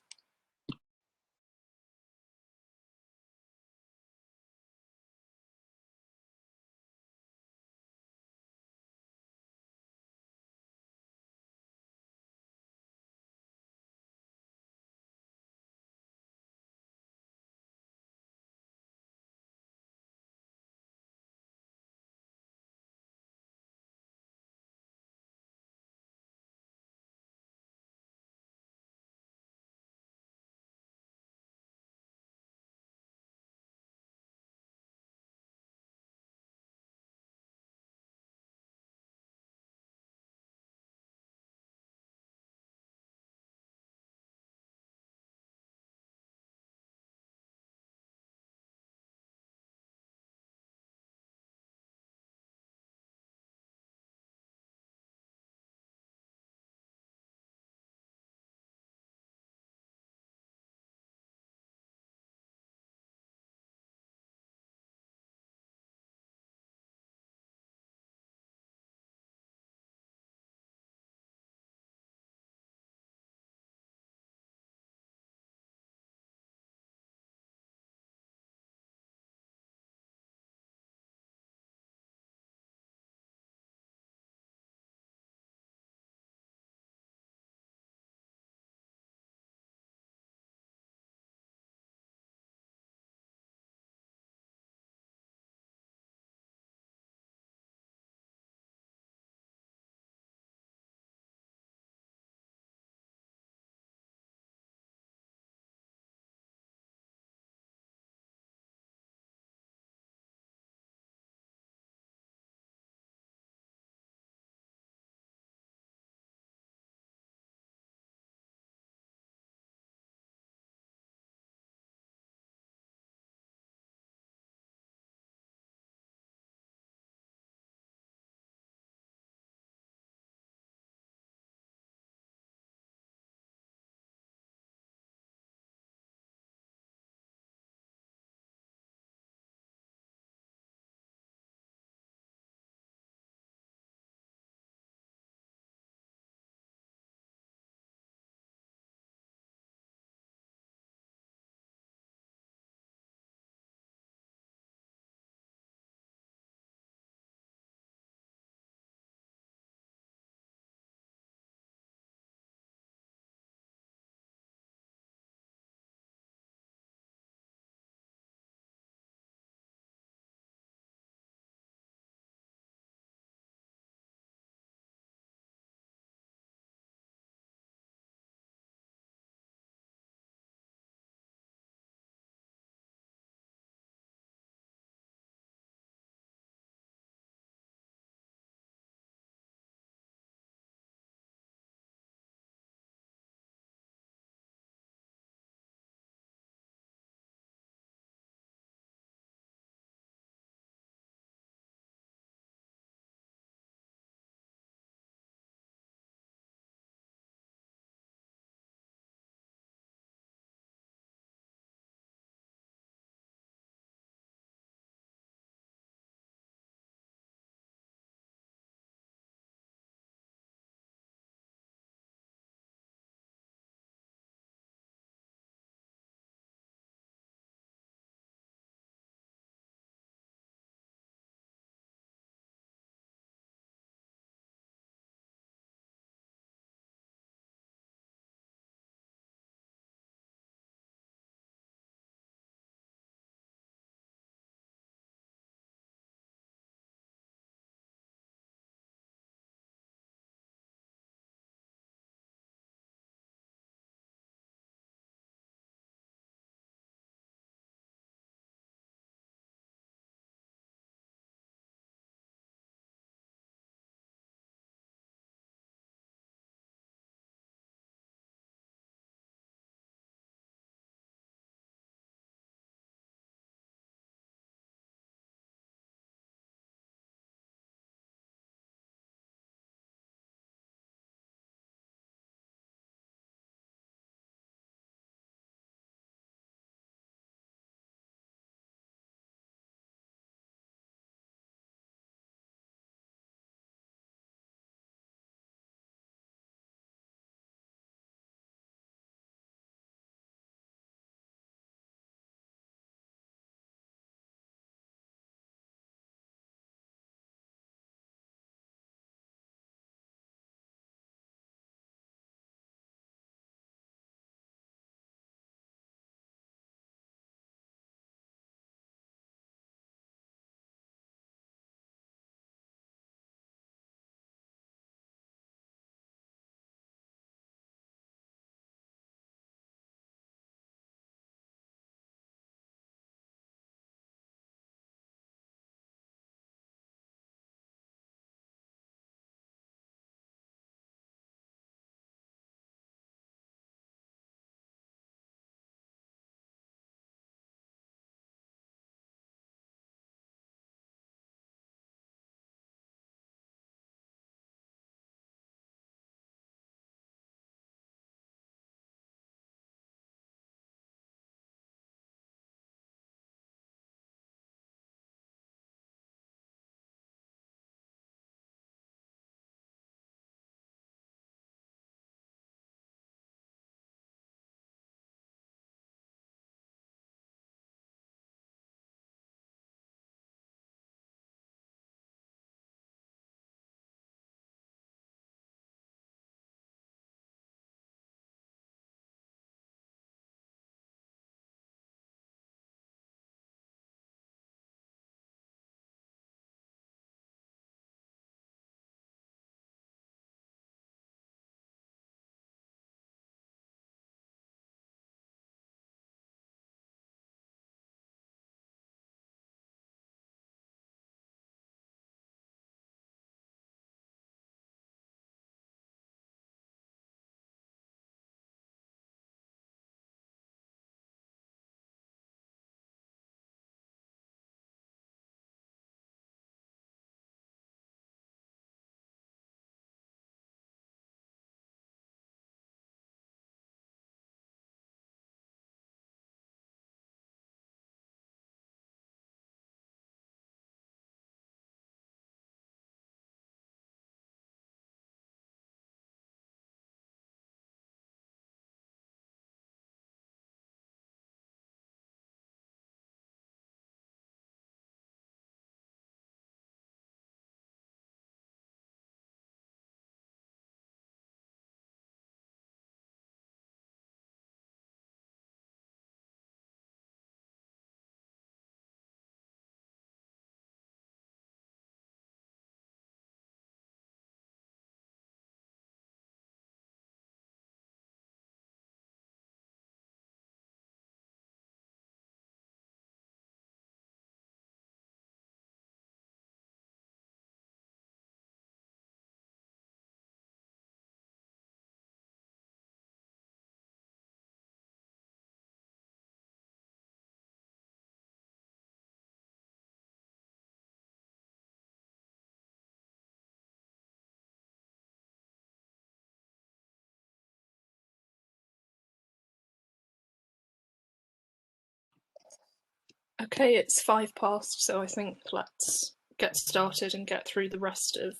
Okay, it's 5 past, so I think let's get started and get through the rest of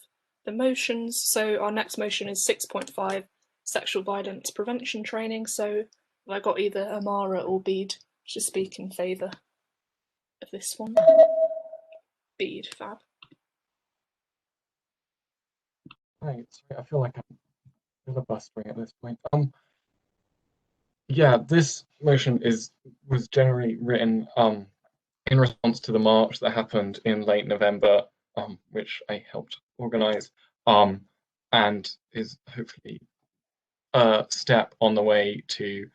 the motions. So our next motion is 6.5, sexual violence prevention training. So I got either Amara or Bede to speak in favour of this one. Bede, fab. Right, sorry, I feel like I'm filibustering at this point. Yeah, this motion was generally written in response to the march that happened in late November, which I helped organise, and is hopefully a step on the way to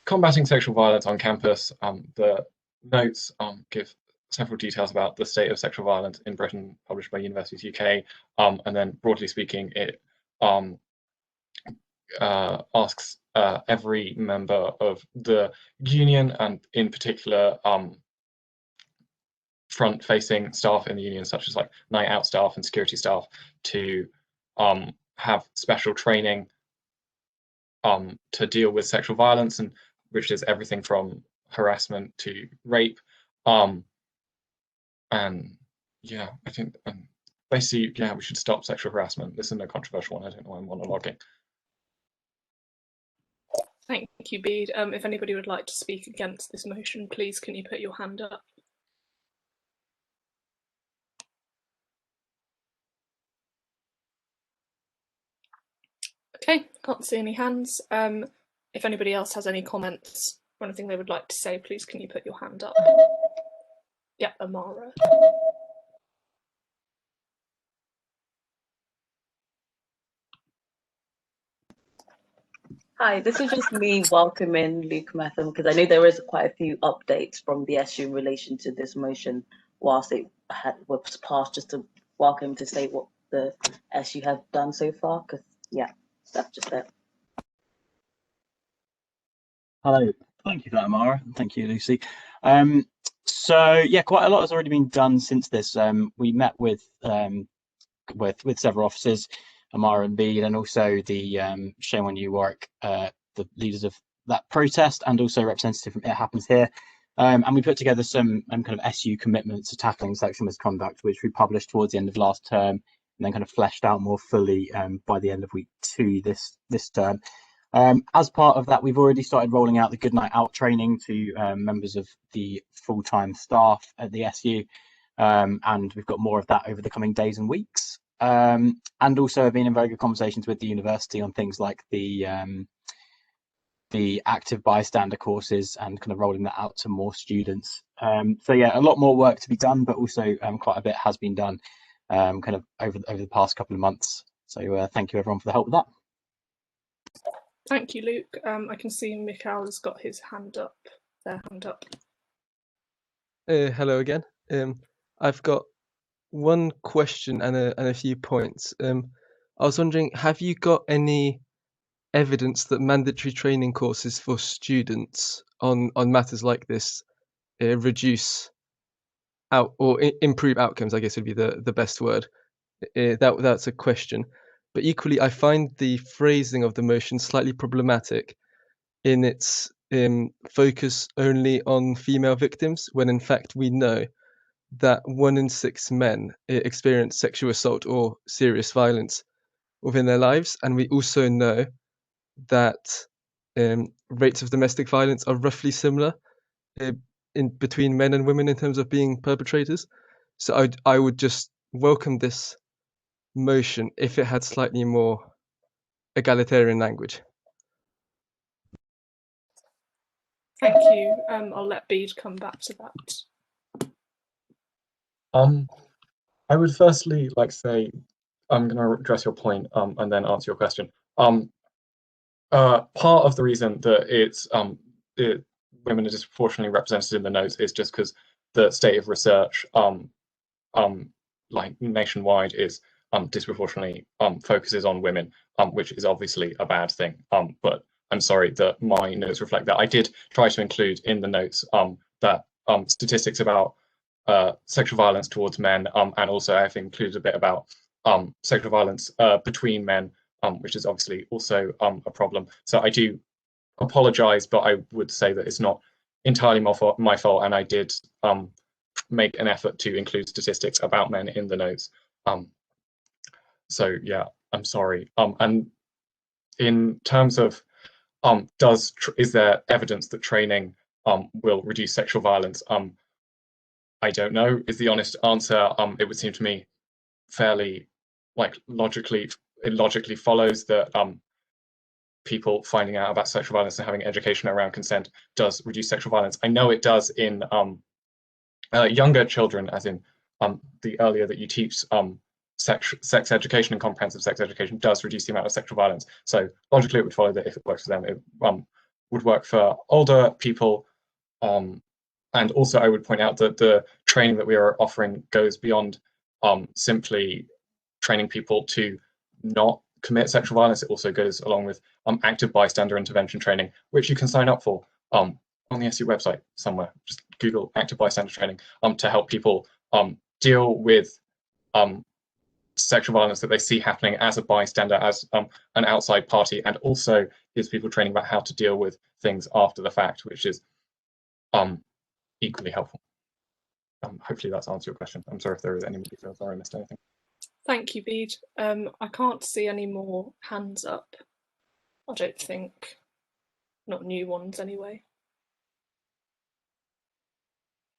combating sexual violence on campus. The notes give several details about the state of sexual violence in Britain, published by Universities UK, and then broadly speaking, it asks every member of the union, and in particular front-facing staff in the union, such as like night out staff and security staff, to have special training to deal with sexual violence, and which is everything from harassment to rape. And yeah, I think basically, yeah, we should stop sexual harassment. This isn't a controversial one. I don't know why I'm monologuing. Thank you, Bede. If anybody would like to speak against this motion, please can you put your hand up? Okay, can't see any hands. If anybody else has any comments or anything they would like to say, please can you put your hand up? Yeah, Amara. Hi, this is just me welcoming Luke Metham, because I know there is quite a few updates from the SU in relation to this motion whilst it was passed, just to welcome to say what the SU have done so far, because yeah, that's just it. Hello, thank you for that, Amara. Thank you, Lucy. So yeah, quite a lot has already been done since this. We met with several officers, Amara and Bede, and also the Shame on You, Warwick, the leaders of that protest, and also representative from It Happens Here. And we put together some kind of SU commitments to tackling sexual misconduct, which we published towards the end of last term, and then kind of fleshed out more fully by the end of week 2 this term. As part of that, we've already started rolling out the Good Night Out training to members of the full-time staff at the SU, and we've got more of that over the coming days and weeks. And also I've been in very good conversations with the university on things like the active bystander courses and kind of rolling that out to more students. So yeah, a lot more work to be done, but also quite a bit has been done kind of over the past couple of months. So thank you everyone for the help with that. Thank you, Luke. I can see Mikhail has got his hand up. Their hand up. Hello again. I've got one question and a few points. I was wondering, have you got any evidence that mandatory training courses for students on matters like this reduce out or improve outcomes, I guess would be the best word. That's a question. But equally, I find the phrasing of the motion slightly problematic in its focus only on female victims, when in fact we know that 1 in 6 men experience sexual assault or serious violence within their lives. And we also know that rates of domestic violence are roughly similar in between men and women in terms of being perpetrators. So I would just welcome this motion if it had slightly more egalitarian language. Thank you. I'll let Bede come back to that. I would firstly like to say, I'm going to address your point and then answer your question. Part of the reason that women are disproportionately represented in the notes is just because the state of research, like nationwide, is disproportionately focuses on women, which is obviously a bad thing. But I'm sorry that my notes reflect that. I did try to include in the notes that statistics about sexual violence towards men, and also I've included a bit about sexual violence between men, which is obviously also a problem. So I do apologize, but I would say that it's not entirely my fault, and I did make an effort to include statistics about men in the notes. So yeah, I'm sorry. And in terms of is there evidence that training will reduce sexual violence? I don't know is the honest answer. It would seem to me fairly it logically follows that people finding out about sexual violence and having education around consent does reduce sexual violence. I know it does in younger children, as in the earlier that you teach sex education and comprehensive sex education does reduce the amount of sexual violence. So logically, it would follow that if it works for them, it would work for older people. And also, I would point out that the training that we are offering goes beyond simply training people to not commit sexual violence. It also goes along with active bystander intervention training, which you can sign up for on the SU website somewhere. Just Google active bystander training to help people deal with sexual violence that they see happening as a bystander, as an outside party, and also gives people training about how to deal with things after the fact, which is equally helpful. Hopefully that's answered your question. I'm sorry if there is any more details or I missed anything. Thank you, Bede. I can't see any more hands up. I don't think. Not new ones anyway.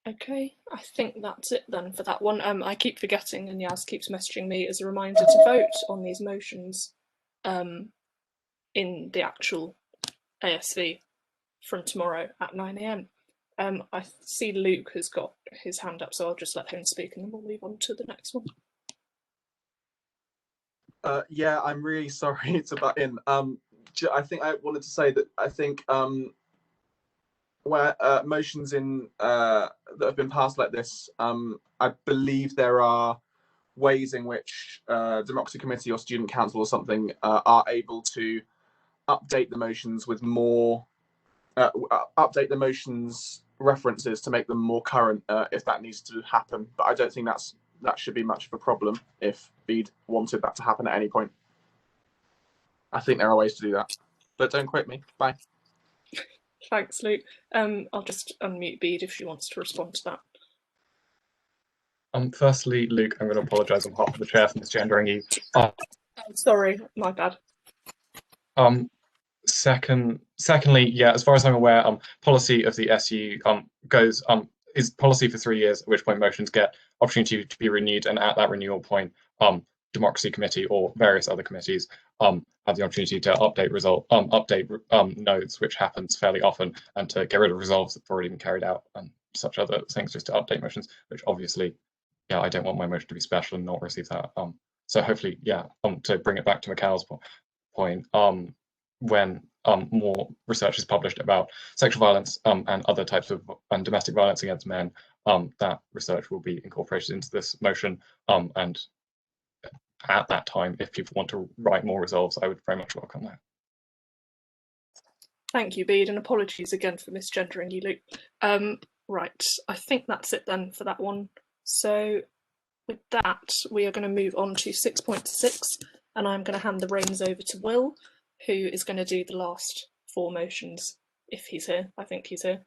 Okay, I think that's it then for that one. I keep forgetting, and Yaz keeps messaging me as a reminder to vote on these motions in the actual ASV from tomorrow at 9 AM. I see Luke has got his hand up, so I'll just let him speak and then we'll move on to the next one. Yeah, I'm really sorry to butt in. I think I wanted to say that I think where motions that have been passed like this, I believe there are ways in which Democracy Committee or Student Council or something are able to update the motions with more, update the motions references to make them more current if that needs to happen. But I don't think that should be much of a problem if Bede wanted that to happen at any point. I think there are ways to do that, but don't quote me. Bye. Thanks, Luke. I'll just unmute Bede if she wants to respond to that. Firstly, Luke, I'm going to apologise on behalf of the chair for misgendering you. Sorry, my bad. Secondly, yeah, as far as I'm aware, policy of the SU is policy for 3 years, at which point motions get opportunity to be renewed, and at that renewal point, Democracy Committee or various other committees have the opportunity to update notes, which happens fairly often, and to get rid of resolves that have already been carried out and such other things, just to update motions, which obviously, yeah, I don't want my motion to be special and not receive that. So hopefully, yeah, to bring it back to Mikhail's point, when more research is published about sexual violence and other types of domestic violence against men, that research will be incorporated into this motion. And at that time, if people want to write more resolves, I would very much welcome that. Thank you, Bede, and apologies again for misgendering you, Luke. Right, I think that's it then for that one. So with that, we are going to move on to 6.6, and I'm going to hand the reins over to Will, who is going to do the last 4 motions, if he's here. I think he's here.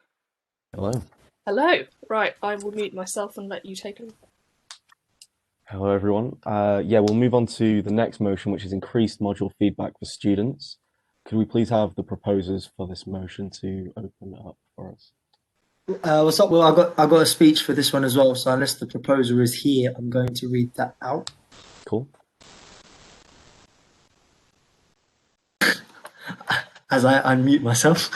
Hello. Hello. Right, I will mute myself and let you take over. Hello, everyone. Yeah, we'll move on to the next motion, which is increased module feedback for students. Could we please have the proposers for this motion to open it up for us? What's up? Well, I got a speech for this one as well. So unless the proposer is here, I'm going to read that out. Cool. As I unmute myself.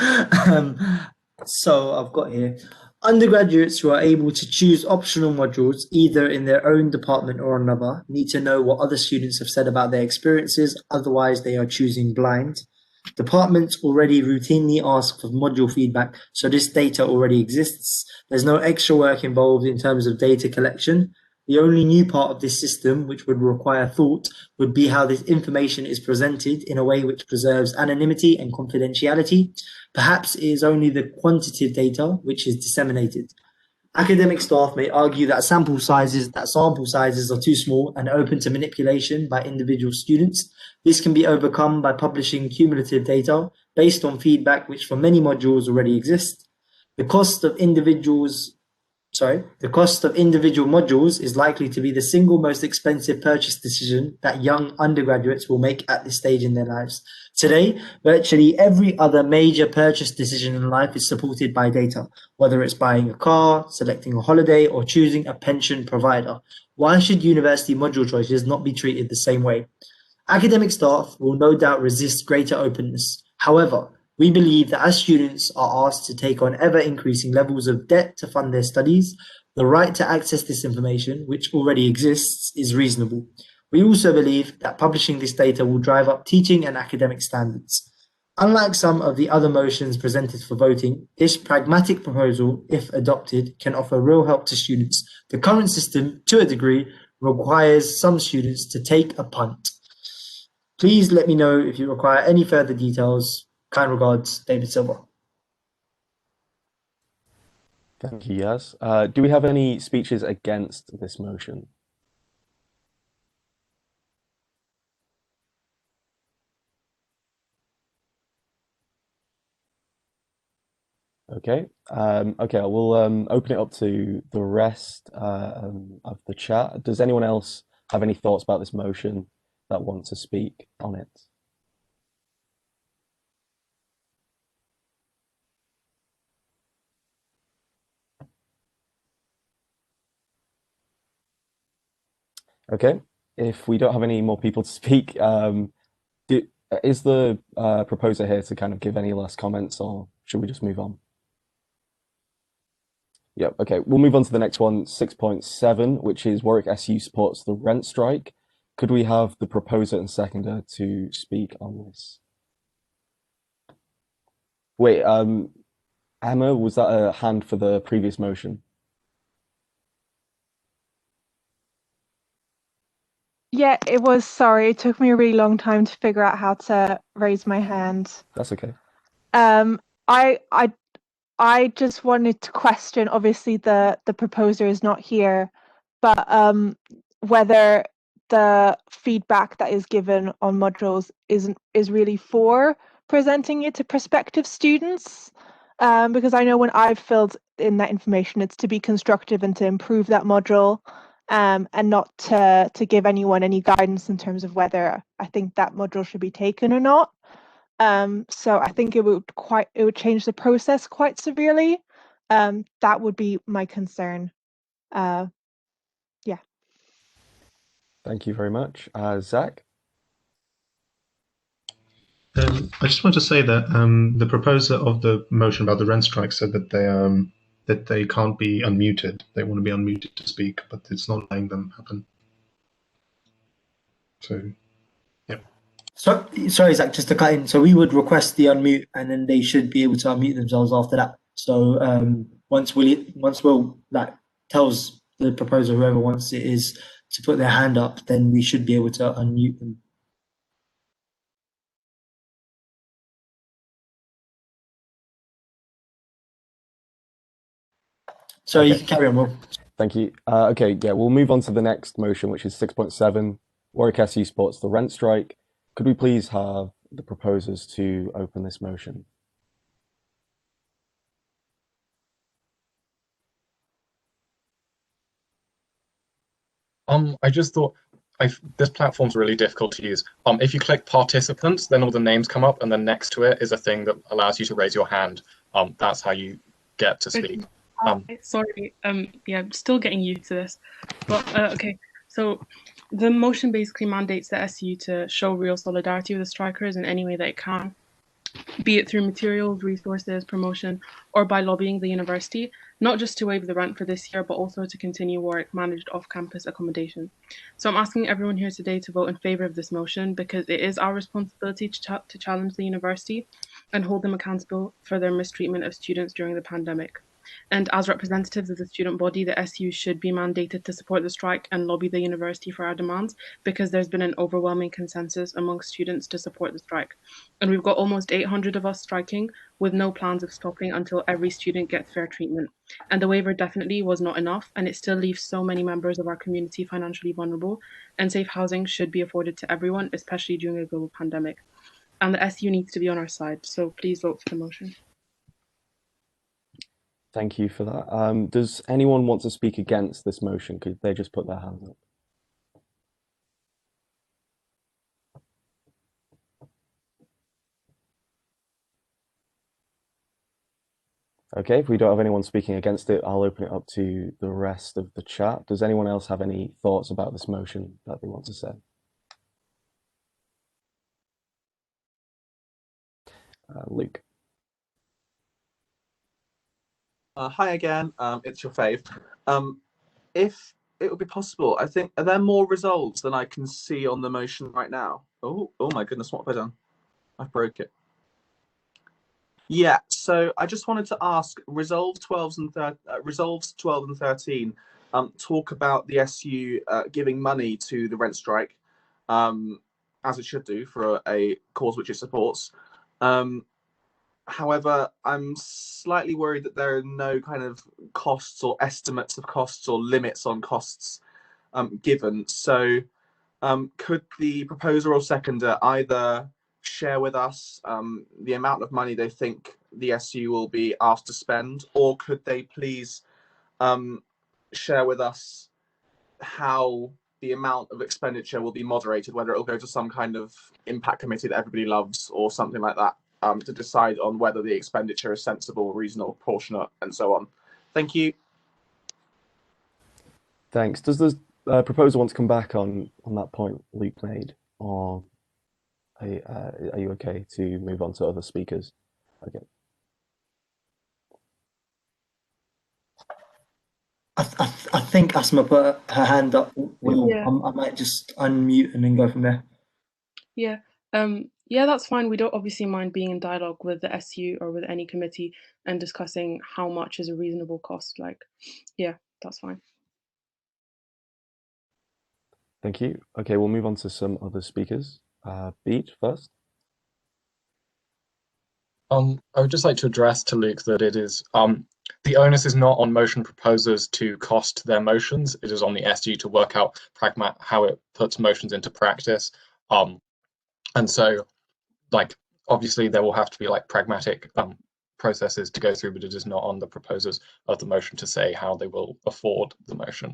So I've got here. Undergraduates who are able to choose optional modules, either in their own department or another, need to know what other students have said about their experiences, otherwise they are choosing blind. Departments already routinely ask for module feedback, so this data already exists. There's no extra work involved in terms of data collection. The only new part of this system, which would require thought, would be how this information is presented in a way which preserves anonymity and confidentiality. Perhaps it is only the quantitative data which is disseminated. Academic staff may argue that sample sizes are too small and open to manipulation by individual students. This can be overcome by publishing cumulative data based on feedback which for many modules already exists. The cost of individual modules is likely to be the single most expensive purchase decision that young undergraduates will make at this stage in their lives. Today, virtually every other major purchase decision in life is supported by data, whether it's buying a car, selecting a holiday, or choosing a pension provider. Why should university module choices not be treated the same way? Academic staff will no doubt resist greater openness. However, we believe that as students are asked to take on ever-increasing levels of debt to fund their studies, the right to access this information, which already exists, is reasonable. We also believe that publishing this data will drive up teaching and academic standards. Unlike some of the other motions presented for voting, this pragmatic proposal, if adopted, can offer real help to students. The current system, to a degree, requires some students to take a punt. Please let me know if you require any further details. Kind regards, David Silva. Thank you, Yaz. Do we have any speeches against this motion? Okay. Okay, we'll open it up to the rest of the chat. Does anyone else have any thoughts about this motion that want to speak on it? Okay, if we don't have any more people to speak, is the proposer here to kind of give any last comments, or should we just move on? Yeah, okay, we'll move on to the next one, 6.7, which is Warwick SU supports the rent strike. Could we have the proposer and seconder to speak on this? Wait, Emma, was that a hand for the previous motion? Yeah, it was. Sorry, it took me a really long time to figure out how to raise my hand. That's okay. I just wanted to question. Obviously, the proposer is not here, but whether the feedback that is given on modules is really for presenting it to prospective students. Because I know when I've filled in that information, it's to be constructive and to improve that module. And not to give anyone any guidance in terms of whether I think that module should be taken or not. So I think it would change the process quite severely. That would be my concern. Yeah. Thank you very much. Zach? I just want to say that the proposer of the motion about the rent strike said that they can't be unmuted. They want to be unmuted to speak, but it's not letting them happen. So, yeah. Sorry, Zach, just to cut in. So we would request the unmute, and then they should be able to unmute themselves after that. So once Will tells the proposer, whoever wants it is, to put their hand up, then we should be able to unmute them. So okay. You can carry on, Will. Thank you. Okay, yeah, we'll move on to the next motion, which is 6.7. Warwick SU supports the rent strike. Could we please have the proposers to open this motion? I just thought this platform's really difficult to use. If you click participants, then all the names come up, and then next to it is a thing that allows you to raise your hand. That's how you get to speak. Sorry, yeah, I'm still getting used to this. But okay, so the motion basically mandates the SU to show real solidarity with the strikers in any way that it can, be it through materials, resources, promotion, or by lobbying the university, not just to waive the rent for this year, but also to continue Warwick managed off-campus accommodation. So I'm asking everyone here today to vote in favour of this motion because it is our responsibility to challenge the university and hold them accountable for their mistreatment of students during the pandemic. And as representatives of the student body, the SU should be mandated to support the strike and lobby the university for our demands because there's been an overwhelming consensus amongst students to support the strike. And we've got almost 800 of us striking with no plans of stopping until every student gets fair treatment. And the waiver definitely was not enough, and it still leaves so many members of our community financially vulnerable, and safe housing should be afforded to everyone, especially during a global pandemic. And the SU needs to be on our side, so please vote for the motion. Thank you for that. Does anyone want to speak against this motion? Could they just put their hands up? Okay, if we don't have anyone speaking against it, I'll open it up to the rest of the chat. Does anyone else have any thoughts about this motion that they want to say? Luke. Hi again, it's your fave. If it would be possible, I think, are there more resolves than I can see on the motion right now? Oh my goodness, what have I done? I broke it. Yeah, so I just wanted to ask, resolves 12 and 13 talk about the SU giving money to the rent strike, as it should do for a cause which it supports. However, I'm slightly worried that there are no kind of costs or estimates of costs or limits on costs given. So could the proposer or seconder either share with us the amount of money they think the SU will be asked to spend, or could they please share with us how the amount of expenditure will be moderated, whether it will go to some kind of impact committee that everybody loves or something like that, to decide on whether the expenditure is sensible, reasonable, proportionate, and so on. Thank you. Thanks. Does the proposer want to come back on that point Luke made, or are you okay to move on to other speakers? Okay. I think Asma put her hand up. Yeah. I might just unmute and then go from there. Yeah. Yeah, that's fine. We don't obviously mind being in dialogue with the SU or with any committee and discussing how much is a reasonable cost. Like, yeah, that's fine. Thank you. Okay, we'll move on to some other speakers. Beat first. I would just like to address to Luke that it is the onus is not on motion proposers to cost their motions. It is on the SU to work out how it puts motions into practice. And so, like, obviously there will have to be like pragmatic processes to go through, but it is not on the proposers of the motion to say how they will afford the motion.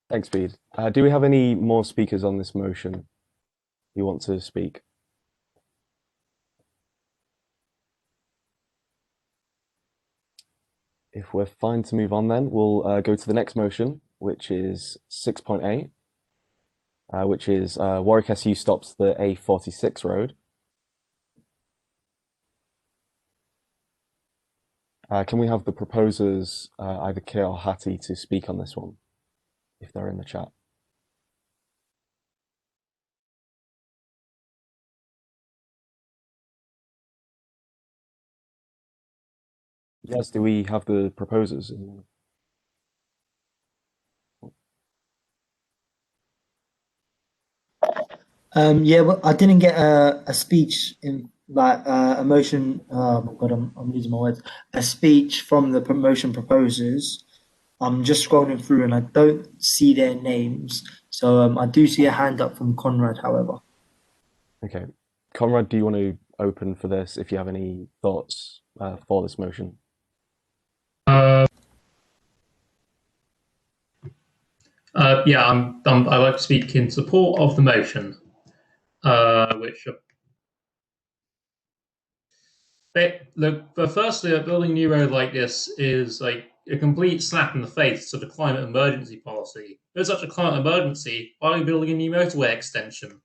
Thanks, Bede. Do we have any more speakers on this motion who want to speak? If we're fine to move on, then we'll go to the next motion, which is 6.8, which is Warwick SU stops the A46 road. Can we have the proposers, either Kay or Hattie, to speak on this one, if they're in the chat? Yes, do we have the proposers? Yeah, but I didn't get a speech in like a motion. Oh my God, I'm losing my words. A speech from the motion proposers. I'm just scrolling through and I don't see their names. So I do see a hand up from Conrad, however. Okay. Conrad, do you want to open for this if you have any thoughts for this motion? Yeah, I'd like to speak in support of the motion, which look, firstly, building a new road like this is like a complete slap in the face to the climate emergency policy. If there's such a climate emergency, why are we building a new motorway extension?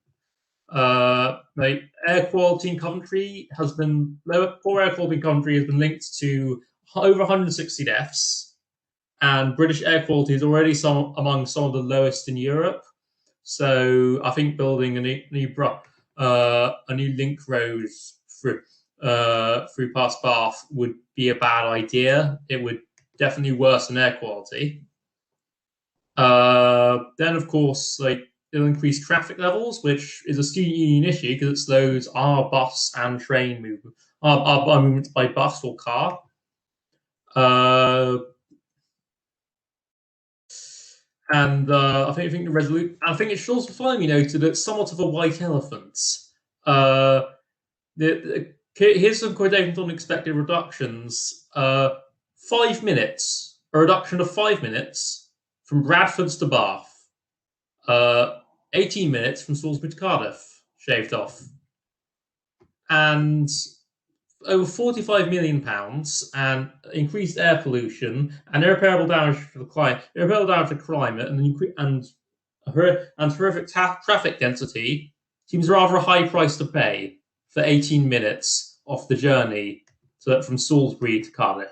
Like air quality in Coventry has been poor air quality in Coventry has been linked to over 160 deaths, and British air quality is already among some of the lowest in Europe. So I think building a new link road through past Bath would be a bad idea. It would definitely worsen air quality. Then, of course, like it'll increase traffic levels, which is a student union issue because it slows our bus and train movement, our movements by bus or car. And I think the resolution. I think it should also finally be noted that it's somewhat of a white elephant. The Here's some quotations on expected reductions. 5 minutes, a reduction of 5 minutes from Bradford's to Bath. 18 minutes from Salisbury to Cardiff, shaved off. And over £45 million and increased air pollution and irreparable damage to the climate, and horrific traffic density seems rather a high price to pay for 18 minutes off the journey from Salisbury to Cardiff.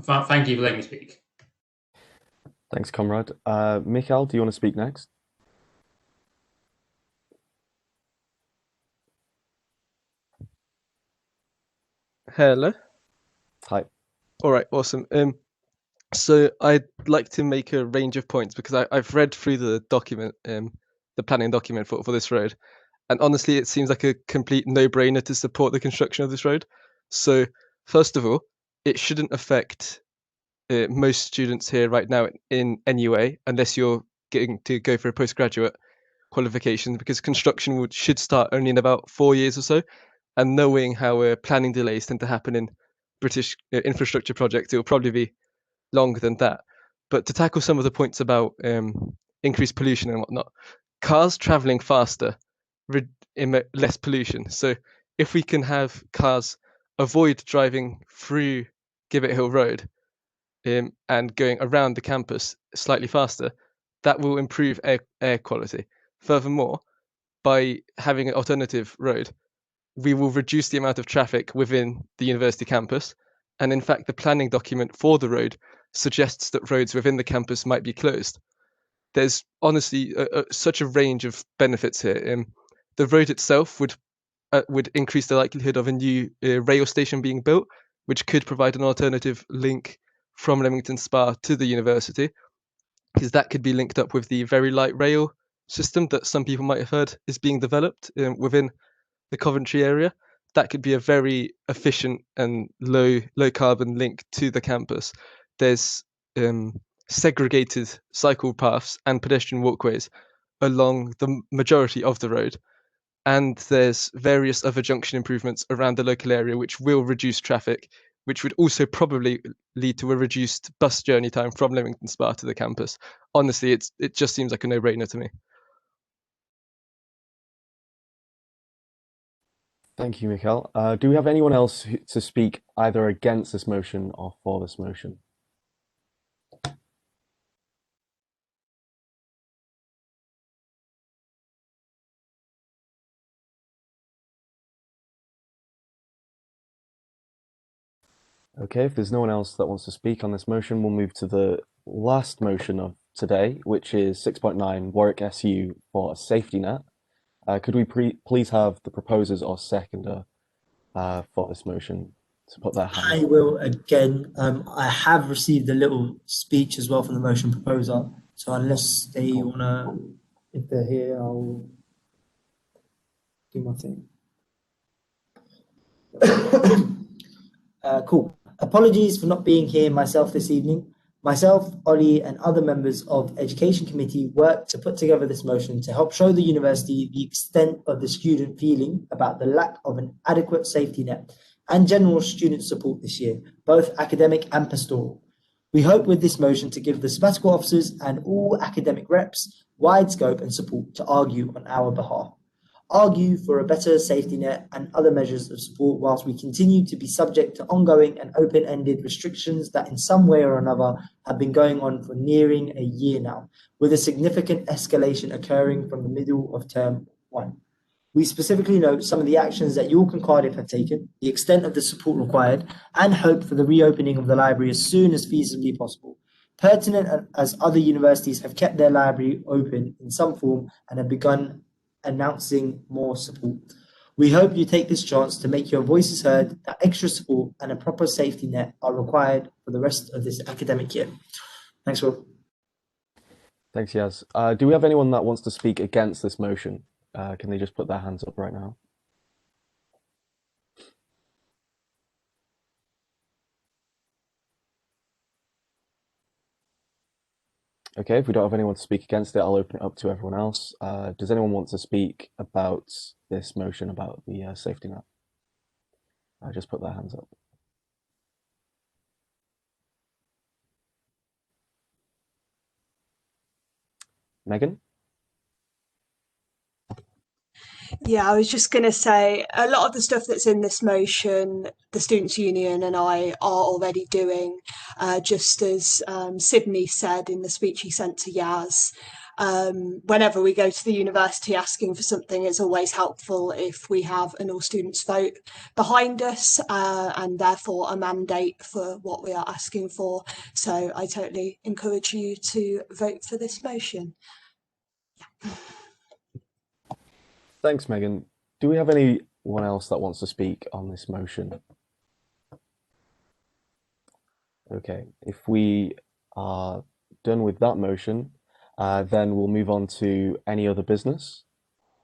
Thank you for letting me speak. Thanks, comrade. Mikhail, do you want to speak next? Hello. Hi. All right, awesome. So I'd like to make a range of points because I've read through the document, the planning document for this road, and honestly, it seems like a complete no-brainer to support the construction of this road. So first of all, it shouldn't affect most students here right now in any way, unless you're getting to go for a postgraduate qualification, because construction should start only in about 4 years or so. And knowing how planning delays tend to happen in British infrastructure projects, it will probably be longer than that. But to tackle some of the points about increased pollution and whatnot, cars traveling faster emit less pollution. So if we can have cars avoid driving through Gibbet Hill Road and going around the campus slightly faster, that will improve air quality. Furthermore, by having an alternative road, we will reduce the amount of traffic within the university campus. And in fact, the planning document for the road suggests that roads within the campus might be closed. There's honestly such a range of benefits here. The road itself would increase the likelihood of a new rail station being built, which could provide an alternative link from Leamington Spa to the university, because that could be linked up with the very light rail system that some people might have heard is being developed within the Coventry area. That could be a very efficient and low carbon link to the campus. There's segregated cycle paths and pedestrian walkways along the majority of the road, and there's various other junction improvements around the local area which will reduce traffic, which would also probably lead to a reduced bus journey time from Leamington Spa to the campus. Honestly, it just seems like a no-brainer to me. Thank you, Mikhail. Do we have anyone else to speak either against this motion or for this motion? Okay, if there's no one else that wants to speak on this motion, we'll move to the last motion of today, which is 6.9 Warwick SU for a safety net. Could we please have the proposers or seconder for this motion to put their hand I will again. I have received a little speech as well from the motion proposer. So unless they wanna, if they're here, I'll do my thing. Cool. Apologies for not being here myself this evening. Myself, Ollie, and other members of the Education Committee worked to put together this motion to help show the university the extent of the student feeling about the lack of an adequate safety net and general student support this year, both academic and pastoral. We hope with this motion to give the sabbatical officers and all academic reps wide scope and support to argue on our behalf. Argue for a better safety net and other measures of support whilst we continue to be subject to ongoing and open-ended restrictions that in some way or another have been going on for nearing a year now, with a significant escalation occurring from the middle of term 1. We specifically note some of the actions that York and Cardiff have taken, the extent of the support required, and hope for the reopening of the library as soon as feasibly possible. Pertinent as other universities have kept their library open in some form and have begun announcing more support. We hope you take this chance to make your voices heard, that extra support and a proper safety net are required for the rest of this academic year. Thanks, Will. Thanks, Yaz. Do we have anyone that wants to speak against this motion? Can they just put their hands up right now? Okay, if we don't have anyone to speak against it, I'll open it up to everyone else. Does anyone want to speak about this motion about the safety net? Just put their hands up. Megan? Yeah, I was just going to say a lot of the stuff that's in this motion, the Students' Union and I are already doing, just as Sydney said in the speech he sent to Yaz. Whenever we go to the university asking for something, it's always helpful if we have an all students vote behind us and therefore a mandate for what we are asking for. So I totally encourage you to vote for this motion. Yeah. Thanks, Megan. Do we have anyone else that wants to speak on this motion? Okay, if we are done with that motion, then we'll move on to any other business.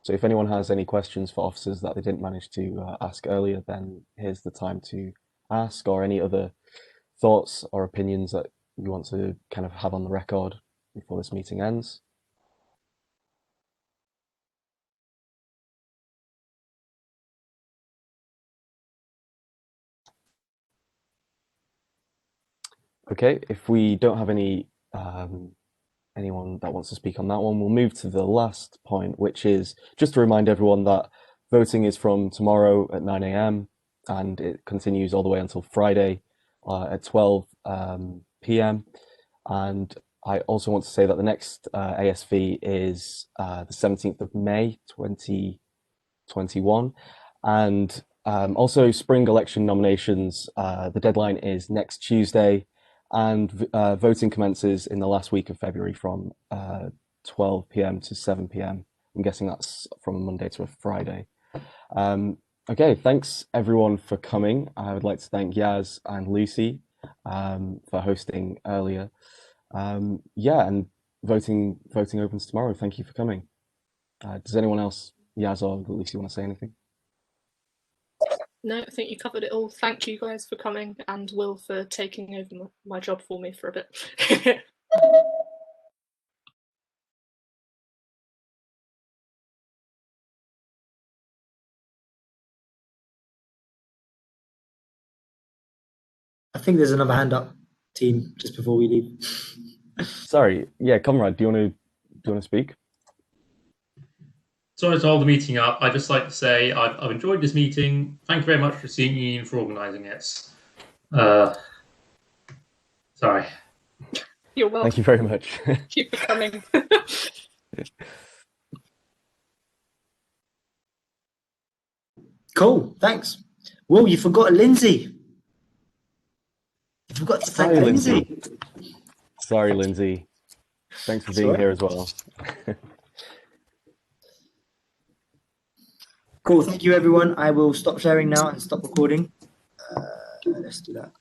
So if anyone has any questions for officers that they didn't manage to ask earlier, then here's the time to ask, or any other thoughts or opinions that you want to kind of have on the record before this meeting ends. Okay, if we don't have anyone that wants to speak on that one, we'll move to the last point, which is just to remind everyone that voting is from tomorrow at 9 a.m. and it continues all the way until Friday at 12 p.m. And I also want to say that the next ASV is the 17th of May 2021. And also spring election nominations, the deadline is next Tuesday, and voting commences in the last week of February from 12 p.m. to 7 p.m. I'm guessing that's from a Monday to a Friday. Okay, thanks everyone for coming. I would like to thank Yaz and Lucy for hosting earlier. Yeah, and voting opens tomorrow. Thank you for coming. Does anyone else, Yaz or Lucy, want to say anything? No, I think you covered it all. Thank you guys for coming, and Will for taking over my job for me for a bit. I think there's another hand up, team, just before we leave. Sorry, yeah, Comrade, do you want to speak? Sorry to hold the meeting up. I'd just like to say I've enjoyed this meeting. Thank you very much to Student Union for organising it. Sorry. You're welcome. Thank you very much. Thank you for coming. Cool, thanks. Will, you forgot Lindsay. You forgot to thank Lindsay. Sorry, Lindsay. Thanks for being here as well. Cool, thank you everyone. I will stop sharing now and stop recording. Let's do that.